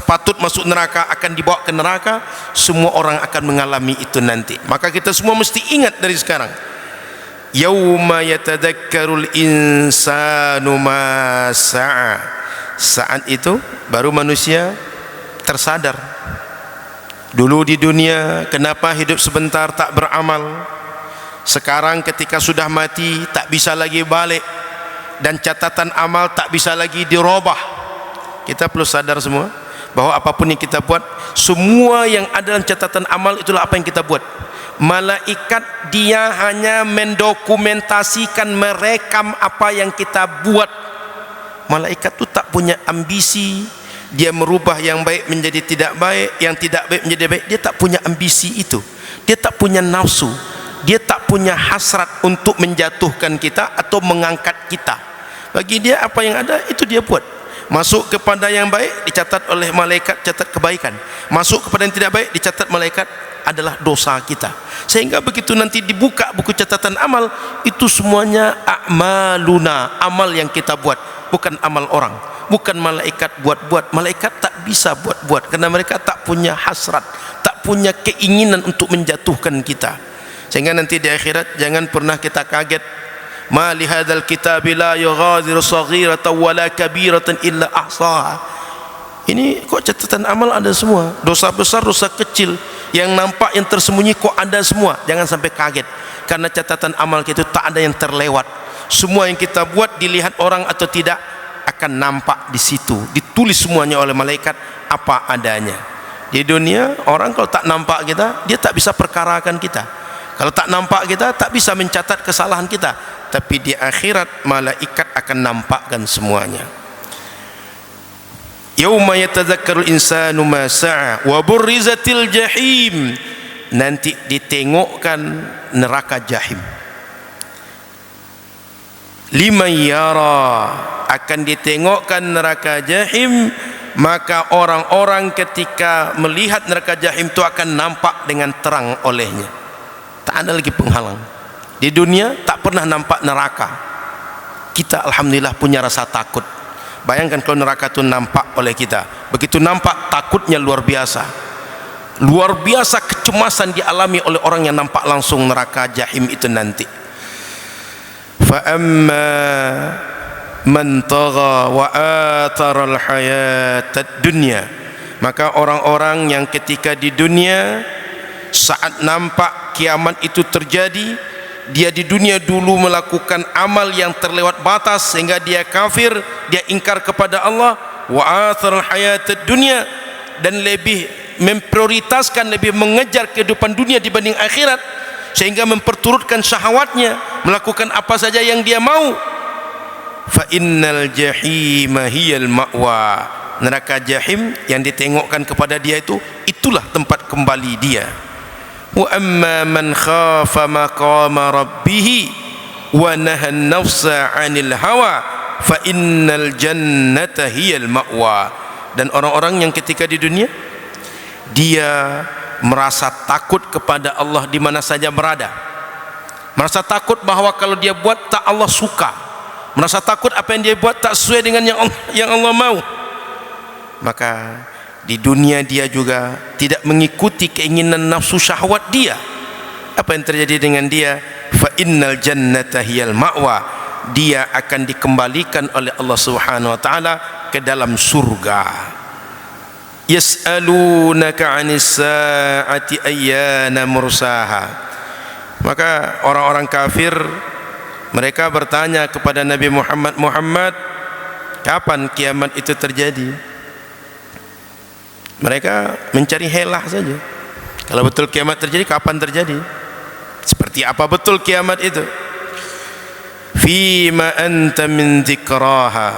patut masuk neraka akan dibawa ke neraka. Semua orang akan mengalami itu nanti. Maka kita semua mesti ingat dari sekarang, yauma yatadakkarul insanu ma sa'a. Saat itu baru manusia tersadar. Dulu di dunia kenapa hidup sebentar tak beramal, sekarang ketika sudah mati tak bisa lagi balik, dan catatan amal tak bisa lagi dirubah. Kita perlu sadar semua bahwa apapun yang kita buat, semua yang ada dalam catatan amal itulah apa yang kita buat. Malaikat dia hanya mendokumentasikan, merekam apa yang kita buat. Malaikat itu tak punya ambisi dia merubah yang baik menjadi tidak baik, yang tidak baik menjadi baik. Dia tak punya ambisi itu, dia tak punya nafsu, dia tak punya hasrat untuk menjatuhkan kita atau mengangkat kita. Bagi dia apa yang ada itu dia buat. Masuk kepada yang baik dicatat oleh malaikat, catat kebaikan. Masuk kepada yang tidak baik dicatat malaikat adalah dosa kita. Sehingga begitu nanti dibuka buku catatan amal, itu semuanya a'maluna, amal yang kita buat, bukan amal orang, bukan malaikat buat-buat. Malaikat tak bisa buat-buat karena mereka tak punya hasrat, tak punya keinginan untuk menjatuhkan kita. Sehingga nanti di akhirat jangan pernah kita kaget, ma li hadzal kitabi la yughadiru saghiratan wala kabiratan illa ahsaha. Ini kok catatan amal ada semua, dosa besar, dosa kecil, yang nampak, yang tersembunyi kok ada semua. Jangan sampai kaget, karena catatan amal kita tak ada yang terlewat. Semua yang kita buat, dilihat orang atau tidak, akan nampak di situ, ditulis semuanya oleh malaikat apa adanya. Di dunia orang kalau tak nampak kita, dia tak bisa perkarakan kita. Kalau tak nampak kita, tak bisa mencatat kesalahan kita. Tapi di akhirat malaikat akan nampakkan semuanya. Yauma yatadzakkarul insanu ma sa'a wa burrizatil jahim, nanti ditengokkan neraka jahim. Liman yara, akan ditengokkan neraka jahim. Maka orang-orang ketika melihat neraka jahim itu akan nampak dengan terang olehnya, tak ada lagi penghalang. Di dunia tak pernah nampak neraka, kita alhamdulillah punya rasa takut. Bayangkan kalau neraka itu nampak oleh kita, begitu nampak takutnya luar biasa. Luar biasa kecemasan dialami oleh orang yang nampak langsung neraka jahim itu nanti. Fa amma man tagha wa athara al-hayatad dunya, maka orang-orang yang ketika di dunia saat nampak kiamat itu terjadi, dia di dunia dulu melakukan amal yang terlewat batas sehingga dia kafir, dia ingkar kepada Allah, wa athara al-hayatad dunya, dan lebih memprioritaskan, lebih mengejar kehidupan dunia dibanding akhirat, sehingga memperturutkan syahwatnya, melakukan apa saja yang dia mau. Fa innal jahima hiyal ma'wa, neraka jahim yang ditengokkan kepada dia itu, itulah tempat kembali dia. Wa amma man khafa maqama rabbih wa nahan nafsa 'anil hawa fa innal jannata hiyal ma'wa. Dan orang-orang yang ketika di dunia dia merasa takut kepada Allah di mana saja berada, merasa takut bahwa kalau dia buat tak Allah suka, merasa takut apa yang dia buat tak sesuai dengan yang Allah mau. Maka di dunia dia juga tidak mengikuti keinginan nafsu syahwat dia. Apa yang terjadi dengan dia? Fa innal jannata hiyal ma'wa, dia akan dikembalikan oleh Allah Subhanahu wa taala ke dalam surga. Yas'alunaka 'anis sa'ati ayyana mursaha. Maka orang-orang kafir mereka bertanya kepada Nabi Muhammad, Muhammad, kapan kiamat itu terjadi? Mereka mencari helah saja. Kalau betul kiamat terjadi, kapan terjadi? Seperti apa betul kiamat itu? Fima anta min dzikraha.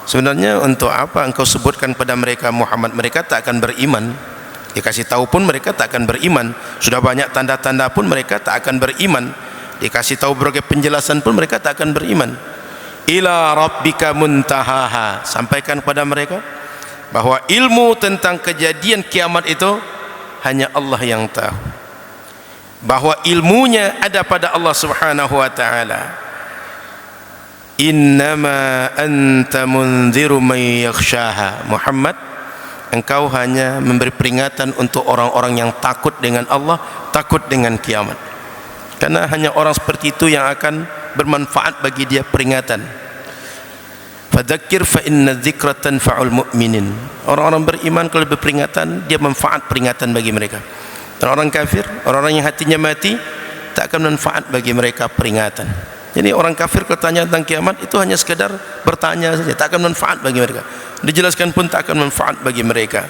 Sebenarnya untuk apa engkau sebutkan pada mereka Muhammad? Mereka tak akan beriman. Dikasih tahu pun mereka tak akan beriman. Sudah banyak tanda-tanda pun mereka tak akan beriman. Dikasih tahu berbagai penjelasan pun mereka tak akan beriman. Ila rabbika muntahaha. Sampaikan kepada mereka bahwa ilmu tentang kejadian kiamat itu hanya Allah yang tahu. Bahwa ilmunya ada pada Allah Subhanahu wa taala. Innama anta munziru man yakhshaha. Muhammad, engkau hanya memberi peringatan untuk orang-orang yang takut dengan Allah, takut dengan kiamat. Karena hanya orang seperti itu yang akan bermanfaat bagi dia peringatan. Fadzakir fa inna dzikra tanfa'ul mu'minin. Orang-orang beriman kalau berperingatan, dia manfaat peringatan bagi mereka. Dan orang kafir, orang-orang yang hatinya mati, tak akan manfaat bagi mereka peringatan. Jadi orang kafir kalau tanya tentang kiamat itu hanya sekedar bertanya saja, tak akan manfaat bagi mereka. Dijelaskan pun tak akan manfaat bagi mereka.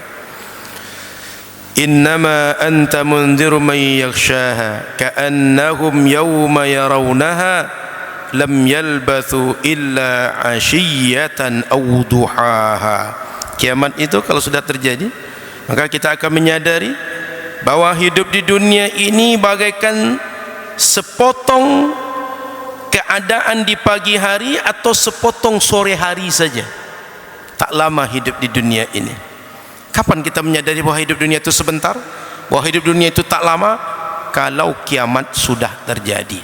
Innama anta munziru man yakhshaha ka'annahum yawma yarawnaha lam yalbathu illa 'ashiyatan aw duhaha. Kiamat itu kalau sudah terjadi, maka kita akan menyadari bahwa hidup di dunia ini bagaikan sepotong keadaan di pagi hari atau sepotong sore hari saja. Tak lama hidup di dunia ini. Kapan kita menyadari bahwa hidup dunia itu sebentar, bahwa hidup dunia itu tak lama? Kalau kiamat sudah terjadi.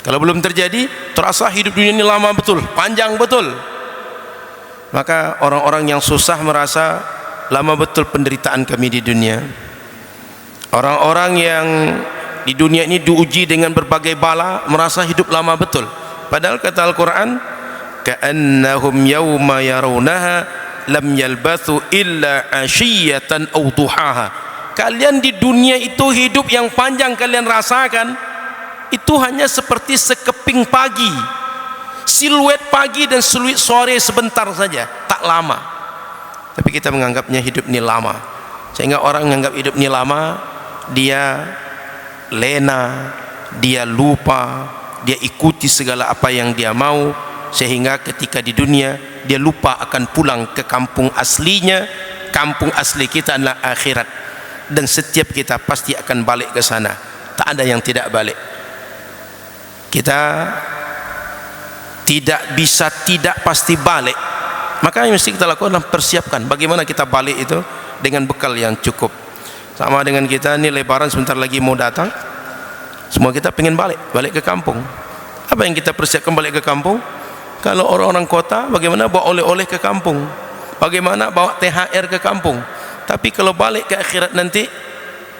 Kalau belum terjadi, terasa hidup dunia ini lama betul, panjang betul. Maka orang-orang yang susah merasa lama betul penderitaan kami di dunia. Orang-orang yang di dunia ini diuji dengan berbagai bala merasa hidup lama betul. Padahal kata Al-Quran, ka'annahum yawma yarawnaha lam yalbathu illa 'ashiyatan aw duhaha. Kalian di dunia itu hidup yang panjang kalian rasakan itu hanya seperti sekeping pagi, siluet pagi dan siluet sore sebentar saja, tak lama. Tapi kita menganggapnya hidup ini lama, sehingga orang menganggap hidup ini lama, dia lena, dia lupa, dia ikuti segala apa yang dia mau, sehingga ketika di dunia dia lupa akan pulang ke kampung aslinya. Kampung asli kita adalah akhirat, dan setiap kita pasti akan balik ke sana, tak ada yang tidak balik. Kita tidak bisa tidak pasti balik. Maka yang mesti kita lakukan adalah persiapkan bagaimana kita balik itu dengan bekal yang cukup. Sama dengan kita ini lebaran sebentar lagi mau datang, semua kita pengen balik ke kampung. Apa yang kita persiapkan balik ke kampung? Kalau orang-orang kota, bagaimana bawa oleh-oleh ke kampung, bagaimana bawa THR ke kampung. Tapi kalau balik ke akhirat nanti,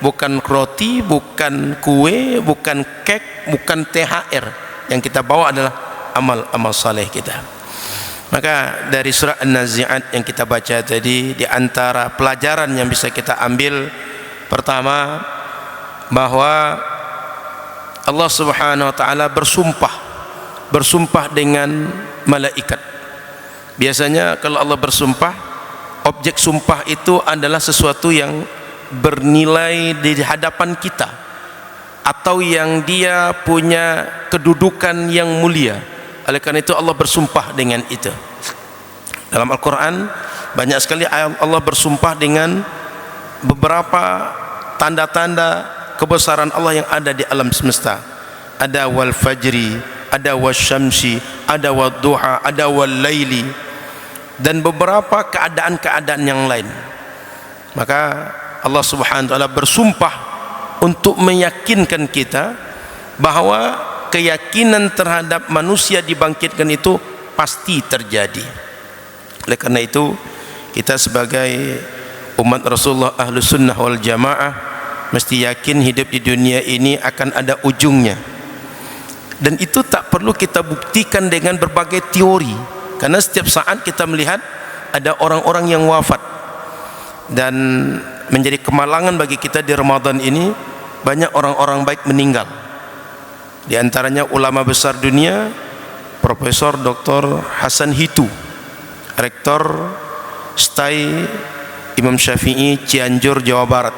bukan roti, bukan kue, bukan kek, bukan THR. Yang kita bawa adalah amal-amal saleh kita. Maka dari surah An-Nazi'at yang kita baca tadi, di antara pelajaran yang bisa kita ambil, pertama, bahwa Allah Subhanahu wa taala bersumpah dengan malaikat. Biasanya kalau Allah bersumpah, objek sumpah itu adalah sesuatu yang bernilai di hadapan kita, atau yang dia punya kedudukan yang mulia. Oleh karena itu Allah bersumpah dengan itu. Dalam Al-Quran banyak sekali ayat Allah bersumpah dengan beberapa tanda-tanda kebesaran Allah yang ada di alam semesta. Ada wal fajri, ada wal syamsi, ada wal duha, ada wal laili, dan beberapa keadaan-keadaan yang lain. Maka Allah Subhanahu wa taala bersumpah untuk meyakinkan kita bahwa keyakinan terhadap manusia dibangkitkan itu pasti terjadi. Oleh karena itu, kita sebagai umat Rasulullah Ahlus Sunnah wal Jamaah mesti yakin hidup di dunia ini akan ada ujungnya. Dan itu tak perlu kita buktikan dengan berbagai teori, karena setiap saat kita melihat ada orang-orang yang wafat. Dan menjadi kemalangan bagi kita di Ramadan ini, banyak orang-orang baik meninggal. Di antaranya ulama besar dunia, Profesor Dr. Hasan Hitu, Rektor STAI Imam Syafi'i Cianjur, Jawa Barat,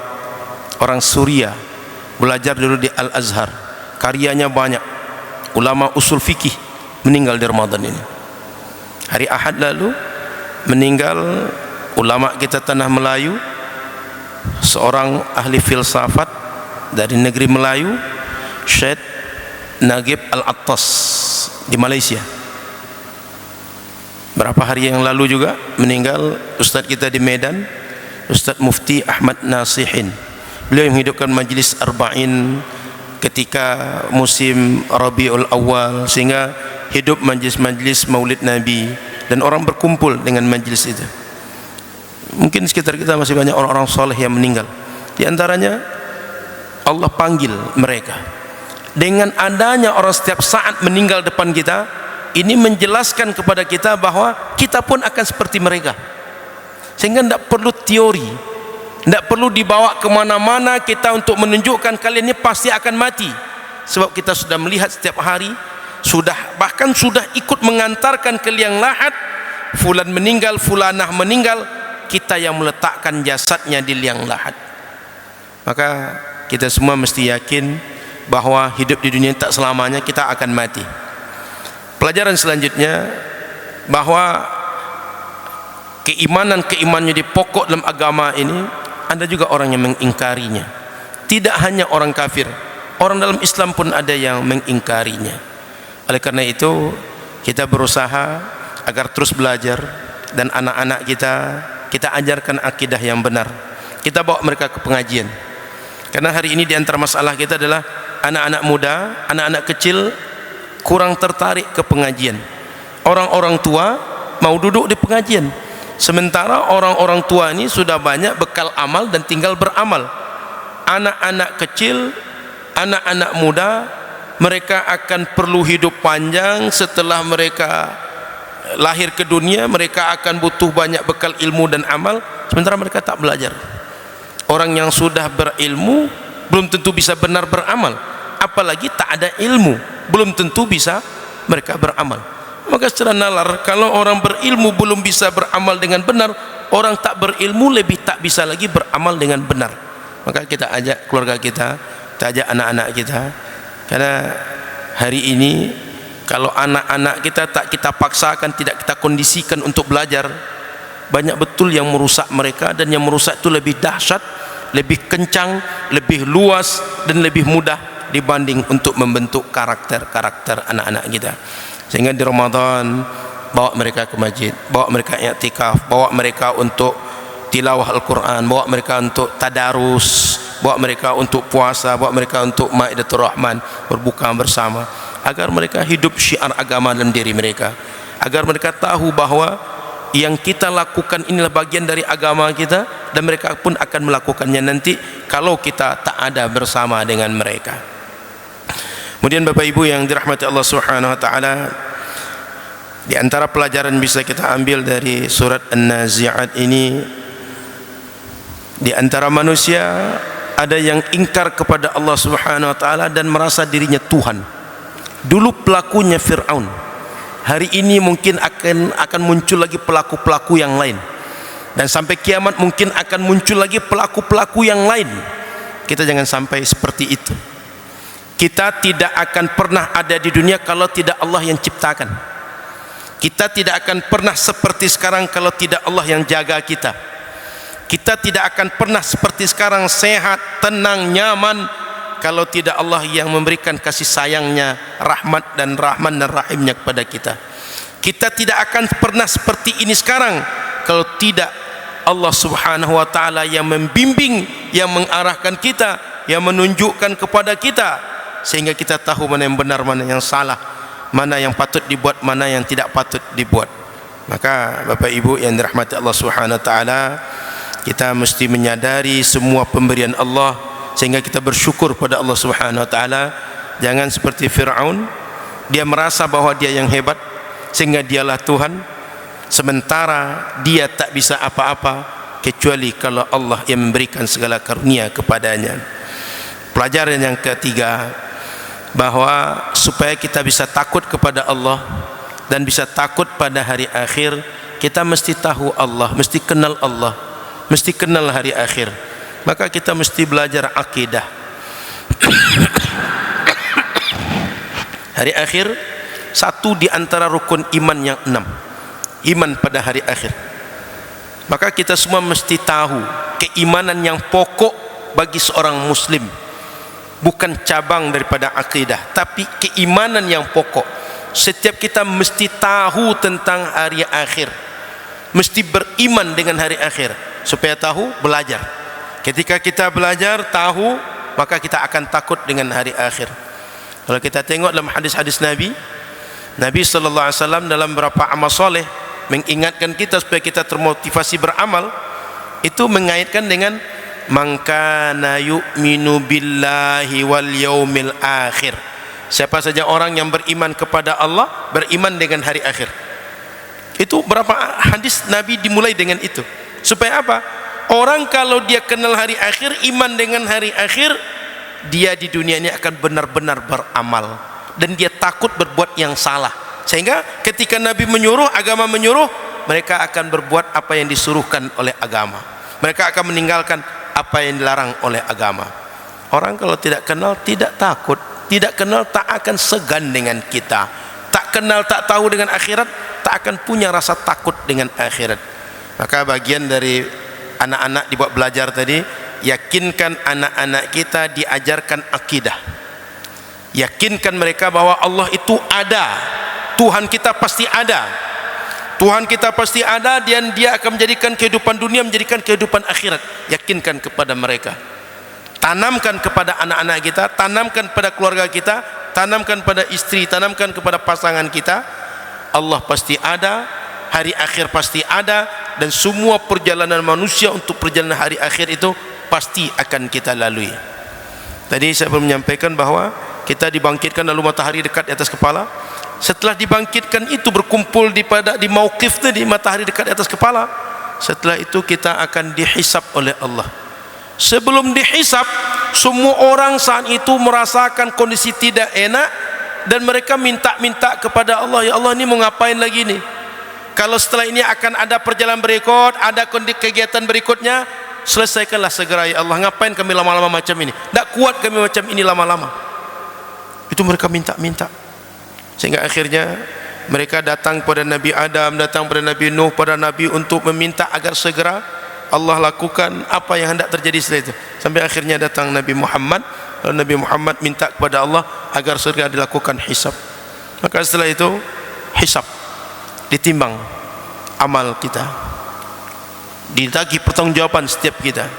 orang Suria, belajar dulu di Al-Azhar, karyanya banyak, ulama usul fikih, meninggal di Ramadan ini. Hari Ahad lalu meninggal ulama kita tanah Melayu, seorang ahli filsafat dari negeri Melayu, Syed Nagib Al-Attas di Malaysia. Berapa hari yang lalu juga meninggal Ustaz kita di Medan, Ustaz Mufti Ahmad Nasihin. Beliau yang menghidupkan majlis Arba'in ketika musim Rabiul Awal, sehingga hidup majlis-majlis Maulid Nabi dan orang berkumpul dengan majlis itu. Mungkin sekitar kita masih banyak orang-orang soleh yang meninggal. Di antaranya Allah panggil mereka. Dengan adanya orang setiap saat meninggal depan kita, ini menjelaskan kepada kita bahwa kita pun akan seperti mereka. Sehingga tidak perlu teori, tidak perlu dibawa kemana-mana kita untuk menunjukkan kalian ini pasti akan mati. Sebab kita sudah melihat setiap hari, bahkan sudah ikut mengantarkan ke liang lahat. Fulan meninggal, fulanah meninggal, kita yang meletakkan jasadnya di liang lahat. Maka kita semua mesti yakin bahwa hidup di dunia tak selamanya, kita akan mati. Pelajaran selanjutnya, bahwa keimanan-keimanannya di pokok dalam agama ini, ada juga orang yang mengingkarinya. Tidak hanya orang kafir, orang dalam Islam pun ada yang mengingkarinya. Oleh karena itu, kita berusaha agar terus belajar, dan anak-anak kita ajarkan akidah yang benar. Kita bawa mereka ke pengajian. Karena hari ini di antara masalah kita adalah anak-anak muda, anak-anak kecil kurang tertarik ke pengajian. Orang-orang tua mau duduk di pengajian, sementara orang-orang tua ini sudah banyak bekal amal dan tinggal beramal. Anak-anak kecil, anak-anak muda, mereka akan perlu hidup panjang. Setelah mereka lahir ke dunia, mereka akan butuh banyak bekal ilmu dan amal, sementara mereka tak belajar. Orang yang sudah berilmu belum tentu bisa benar beramal, apalagi tak ada ilmu, belum tentu bisa mereka beramal. Maka secara nalar, kalau orang berilmu belum bisa beramal dengan benar, orang tak berilmu lebih tak bisa lagi beramal dengan benar. Maka kita ajak keluarga kita ajak anak-anak kita, karena hari ini kalau anak-anak kita tak kita paksakan, tidak kita kondisikan untuk belajar, banyak betul yang merusak mereka, dan yang merusak itu lebih dahsyat, lebih kencang, lebih luas, dan lebih mudah dibanding untuk membentuk karakter-karakter anak-anak kita. Sehingga di Ramadan, bawa mereka ke masjid, bawa mereka i'tikaf, bawa mereka untuk tilawah Al-Quran, bawa mereka untuk tadarus, bawa mereka untuk puasa, bawa mereka untuk Maidatul Rahman, berbuka bersama, agar mereka hidup syiar agama dalam diri mereka, agar mereka tahu bahwa yang kita lakukan inilah bagian dari agama kita, dan mereka pun akan melakukannya nanti kalau kita tak ada bersama dengan mereka. Kemudian Bapak Ibu yang dirahmati Allah Subhanahu wa taala, di antara pelajaran bisa kita ambil dari surat An-Nazi'at ini, di antara manusia ada yang ingkar kepada Allah Subhanahu wa taala dan merasa dirinya Tuhan. Dulu pelakunya Fir'aun, hari ini mungkin akan muncul lagi pelaku-pelaku yang lain, dan sampai kiamat mungkin akan muncul lagi pelaku-pelaku yang lain. Kita jangan sampai seperti itu. Kita tidak akan pernah ada di dunia kalau tidak Allah yang ciptakan. Kita tidak akan pernah seperti sekarang kalau tidak Allah yang jaga kita. Kita tidak akan pernah seperti sekarang sehat, tenang, nyaman kalau tidak Allah yang memberikan kasih sayangnya, rahmat dan rahman dan rahimnya kepada kita. Kita tidak akan pernah seperti ini sekarang kalau tidak Allah Subhanahu wa taala yang membimbing, yang mengarahkan kita, yang menunjukkan kepada kita sehingga kita tahu mana yang benar, mana yang salah, mana yang patut dibuat, mana yang tidak patut dibuat. Maka Bapak Ibu yang dirahmati Allah Subhanahu wa taala, kita mesti menyadari semua pemberian Allah sehingga kita bersyukur pada Allah Subhanahu wa taala. Jangan seperti Firaun, dia merasa bahwa dia yang hebat sehingga dialah Tuhan, sementara dia tak bisa apa-apa kecuali kalau Allah yang memberikan segala karunia kepadanya. Pelajaran yang ketiga, bahwa supaya kita bisa takut kepada Allah dan bisa takut pada hari akhir, kita mesti tahu Allah, mesti kenal Allah, mesti kenal hari akhir. Maka kita mesti belajar akidah. Hari akhir satu di antara rukun iman yang 6, iman pada hari akhir. Maka kita semua mesti tahu keimanan yang pokok bagi seorang muslim, bukan cabang daripada akidah, tapi keimanan yang pokok. Setiap kita mesti tahu tentang hari akhir, mesti beriman dengan hari akhir. Supaya tahu, belajar. Ketika kita belajar, tahu, maka kita akan takut dengan hari akhir. Kalau kita tengok dalam hadis-hadis Nabi SAW dalam beberapa amal soleh mengingatkan kita supaya kita termotivasi beramal, itu mengaitkan dengan man kana yu'minu billahi wal yaumil akhir. Siapa saja orang yang beriman kepada Allah, beriman dengan hari akhir. Itu berapa hadis Nabi dimulai dengan itu. Supaya apa? Orang kalau dia kenal hari akhir, iman dengan hari akhir, dia di dunia ini akan benar-benar beramal dan dia takut berbuat yang salah. Sehingga ketika Nabi menyuruh, agama menyuruh, mereka akan berbuat apa yang disuruhkan oleh agama. Mereka akan meninggalkan apa yang dilarang oleh agama. Orang kalau tidak kenal, tidak takut. Tidak kenal, tak akan segan dengan kita. Tak kenal, tak tahu dengan akhirat, tak akan punya rasa takut dengan akhirat. Maka bagian dari anak-anak dibuat belajar tadi, yakinkan anak-anak kita diajarkan akidah. Yakinkan mereka bahwa Allah itu ada, Tuhan kita pasti ada, Tuhan kita pasti ada, dan dia akan menjadikan kehidupan dunia menjadikan kehidupan akhirat. Yakinkan kepada mereka. Tanamkan kepada anak-anak kita, tanamkan pada keluarga kita, tanamkan pada istri, tanamkan kepada pasangan kita, Allah pasti ada, hari akhir pasti ada, dan semua perjalanan manusia untuk perjalanan hari akhir itu pasti akan kita lalui. Tadi saya belum menyampaikan bahwa kita dibangkitkan lalu matahari dekat di atas kepala. Setelah dibangkitkan itu berkumpul di mauqif tadi, matahari dekat di atas kepala. Setelah itu kita akan dihisab oleh Allah. Sebelum dihisab, semua orang saat itu merasakan kondisi tidak enak dan mereka minta-minta kepada Allah, ya Allah, ini mau ngapain lagi nih? Kalau setelah ini akan ada perjalanan berikut, ada kegiatan berikutnya, selesaikanlah segera ya Allah. Ngapain kami lama-lama macam ini? Tak kuat kami macam ini lama-lama. Itu mereka minta-minta. Sehingga akhirnya mereka datang kepada Nabi Adam, datang kepada Nabi Nuh, pada Nabi untuk meminta agar segera Allah lakukan apa yang hendak terjadi setelah itu. Sampai akhirnya datang Nabi Muhammad, lalu Nabi Muhammad minta kepada Allah agar segera dilakukan hisab. Maka setelah itu hisab, ditimbang amal kita, ditagih pertanggungjawaban setiap kita.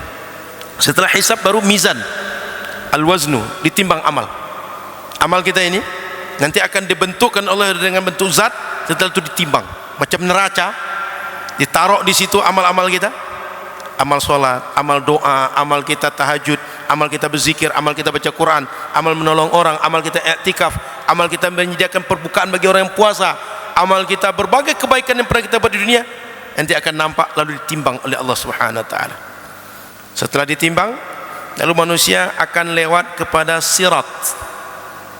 Setelah hisab baru mizan, al-waznu, ditimbang amal. Amal kita ini nanti akan dibentukkan Allah dengan bentuk zat. Setelah itu ditimbang macam neraca, ditaruh di situ amal-amal kita, amal solat, amal doa, amal kita tahajud, amal kita berzikir, amal kita baca Quran, amal menolong orang, amal kita i'tikaf, amal kita menyediakan perbukaan bagi orang yang puasa, amal kita berbagai kebaikan yang pernah kita buat di dunia, nanti akan nampak lalu ditimbang oleh Allah Subhanahu wa taala. Setelah ditimbang, lalu manusia akan lewat kepada sirat.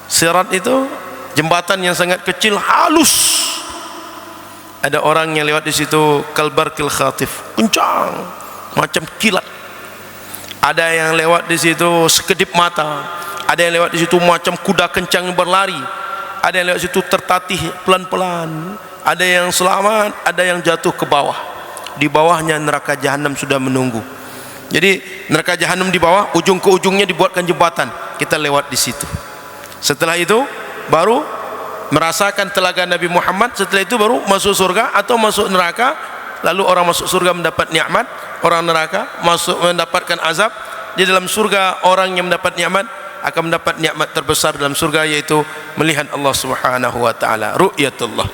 Sirat itu jembatan yang sangat kecil, halus. Ada orang yang lewat di situ kalbarkil khatif, kencang macam kilat. Ada yang lewat di situ sekedip mata. Ada yang lewat di situ macam kuda kencang berlari. Ada yang lewat di situ tertatih pelan-pelan. Ada yang selamat, ada yang jatuh ke bawah. Di bawahnya neraka jahanam sudah menunggu. Jadi neraka jahanam di bawah, ujung ke ujungnya dibuatkan jembatan. Kita lewat di situ. Setelah itu baru merasakan telaga Nabi Muhammad. Setelah itu baru masuk surga atau masuk neraka. Lalu orang masuk surga mendapat nikmat, orang neraka masuk mendapatkan azab. Di dalam surga orang yang mendapat nikmat akan mendapat nikmat terbesar dalam surga, yaitu melihat Allah Subhanahu wa taala, ru'yatullah.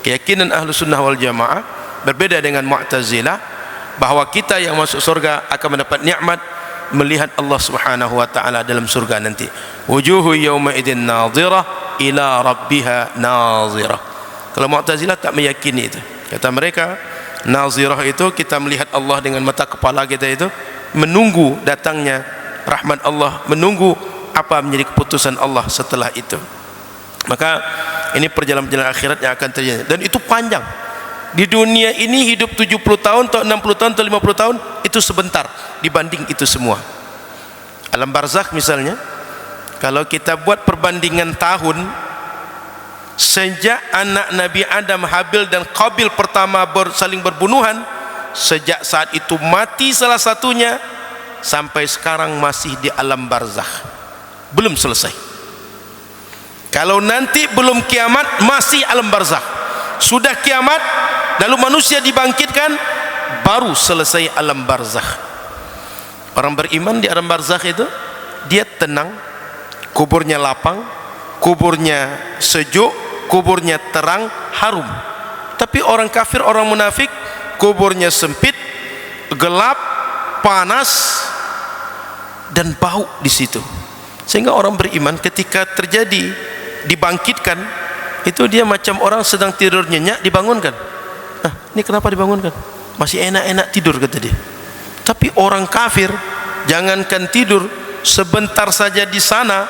Keyakinan ahlu sunnah wal jamaah berbeda dengan Mu'tazilah, bahawa kita yang masuk surga akan mendapat nikmat melihat Allah Subhanahu wa taala dalam surga nanti. Wujuhu yawma idzin nadhirah ila rabbiha nadhirah. Kalau Mu'tazilah tak meyakini itu. Kata mereka, nazirah itu kita melihat Allah dengan mata kepala kita, itu menunggu datangnya rahmat Allah, menunggu apa menjadi keputusan Allah setelah itu. Maka ini perjalanan akhirat yang akan terjadi, dan itu panjang. Di dunia ini hidup 70 tahun atau 60 tahun atau 50 tahun itu sebentar dibanding itu semua. Alam barzakh misalnya, kalau kita buat perbandingan tahun, sejak anak Nabi Adam, Habil dan Qabil pertama saling berbunuhan, sejak saat itu mati salah satunya, sampai sekarang masih di alam barzakh, belum selesai. Kalau nanti belum kiamat, masih alam barzakh. Sudah kiamat, lalu manusia dibangkitkan, baru selesai alam barzakh. Orang beriman di alam barzakh itu, dia tenang, kuburnya lapang, kuburnya sejuk, kuburnya terang, harum. Tapi orang kafir, orang munafik, kuburnya sempit, gelap, panas, dan bau di situ. Sehingga orang beriman ketika terjadi dibangkitkan, itu dia macam orang sedang tidur nyenyak dibangunkan. Nah, ini kenapa dibangunkan? Masih enak-enak tidur, kata dia. Tapi orang kafir, jangankan tidur, sebentar saja di sana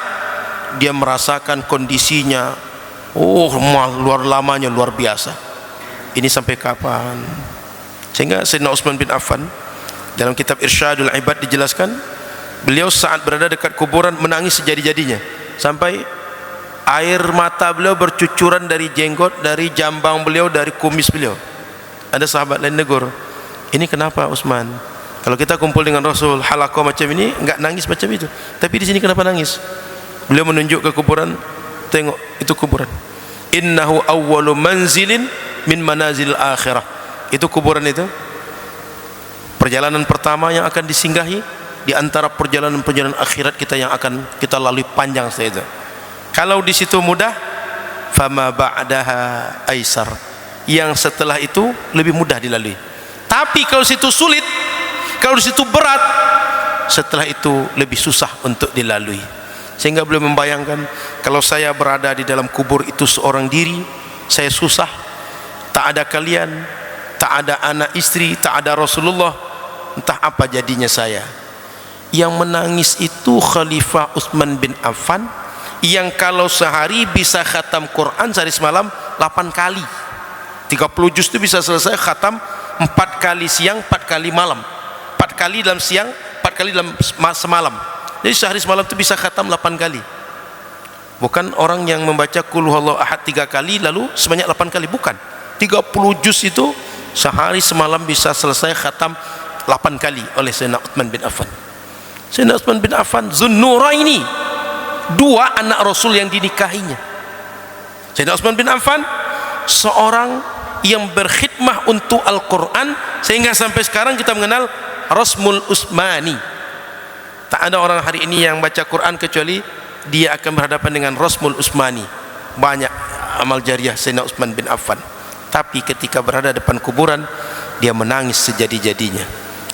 dia merasakan kondisinya, luar lamanya, luar biasa. Ini sampai kapan? Sehingga Sayyidina Utsman bin Affan dalam kitab Irsyadul Ibad dijelaskan, beliau saat berada dekat kuburan menangis sejadi-jadinya, sampai air mata beliau bercucuran dari jenggot, dari jambang beliau, dari kumis beliau. Ada sahabat lain negur, ini kenapa Utsman? Kalau kita kumpul dengan Rasul halaqah macam ini enggak nangis macam itu, tapi di sini kenapa nangis? Beliau menunjuk ke kuburan, tengok itu kuburan. Innahu awwalu manzilin min manazil akhirah. Itu kuburan itu perjalanan pertama yang akan disinggahi di antara perjalanan-perjalanan akhirat kita yang akan kita lalui panjang saja itu. Kalau di situ mudah, fama ba'daha aisar. Yang setelah itu lebih mudah dilalui. Tapi kalau situ sulit, kalau di situ berat, setelah itu lebih susah untuk dilalui. Sehingga beliau membayangkan, kalau saya berada di dalam kubur itu seorang diri, saya susah, tak ada kalian, tak ada anak istri, tak ada Rasulullah, entah apa jadinya saya. Yang menangis itu Khalifah Utsman bin Affan, yang kalau sehari bisa khatam Quran sehari semalam 8 kali. 30 juz itu bisa selesai khatam 4 kali siang, 4 kali malam. 4 kali dalam siang, 4 kali dalam semalam. Jadi sehari semalam itu bisa khatam 8 kali. Bukan orang yang membaca Qul huwallahu ahad 3 kali lalu sebanyak 8 kali, bukan. 30 juz itu sehari semalam bisa selesai khatam 8 kali oleh Sayyidina Utsman bin Affan. Sayyidina Utsman bin Affan Zunnuraini, 2 anak Rasul yang dinikahinya. Sayyidina Utsman bin Affan seorang yang berkhidmah untuk Al-Quran, sehingga sampai sekarang kita mengenal Rasmul Utsmani. Tak ada orang hari ini yang baca Quran kecuali dia akan berhadapan dengan Rasmul Utsmani. Banyak amal jariah Sayyidina Utsman bin Affan. Tapi ketika berada depan kuburan, dia menangis sejadi-jadinya.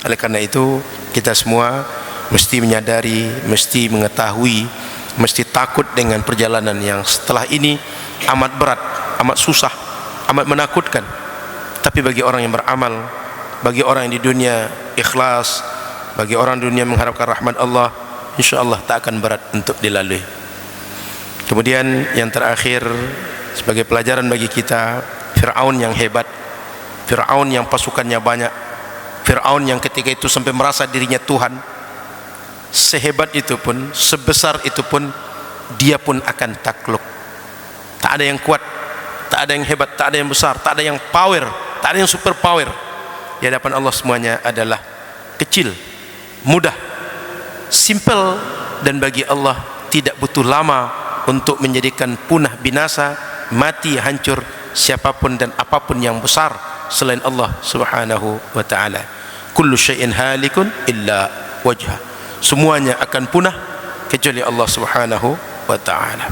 Oleh karena itu, kita semua mesti menyadari, mesti mengetahui, mesti takut dengan perjalanan yang setelah ini amat berat, amat susah, amat menakutkan. Tapi bagi orang yang beramal, bagi orang yang di dunia ikhlas, bagi orang di dunia mengharapkan rahmat Allah, insyaAllah tak akan berat untuk dilalui. Kemudian yang terakhir, sebagai pelajaran bagi kita, Fir'aun yang hebat, Fir'aun yang pasukannya banyak, Fir'aun yang ketika itu sampai merasa dirinya Tuhan, sehebat itu pun, sebesar itu pun, dia pun akan takluk. Tak ada yang kuat, tak ada yang hebat, tak ada yang besar, tak ada yang power, tak ada yang super power. Di hadapan Allah semuanya adalah kecil, mudah, simple, dan bagi Allah tidak butuh lama untuk menjadikan punah binasa, mati, hancur siapapun dan apapun yang besar selain Allah Subhanahu wa ta'ala. Kullu syai'in halikun illa wajha. Semuanya akan punah kecuali Allah Subhanahu wa ta'ala.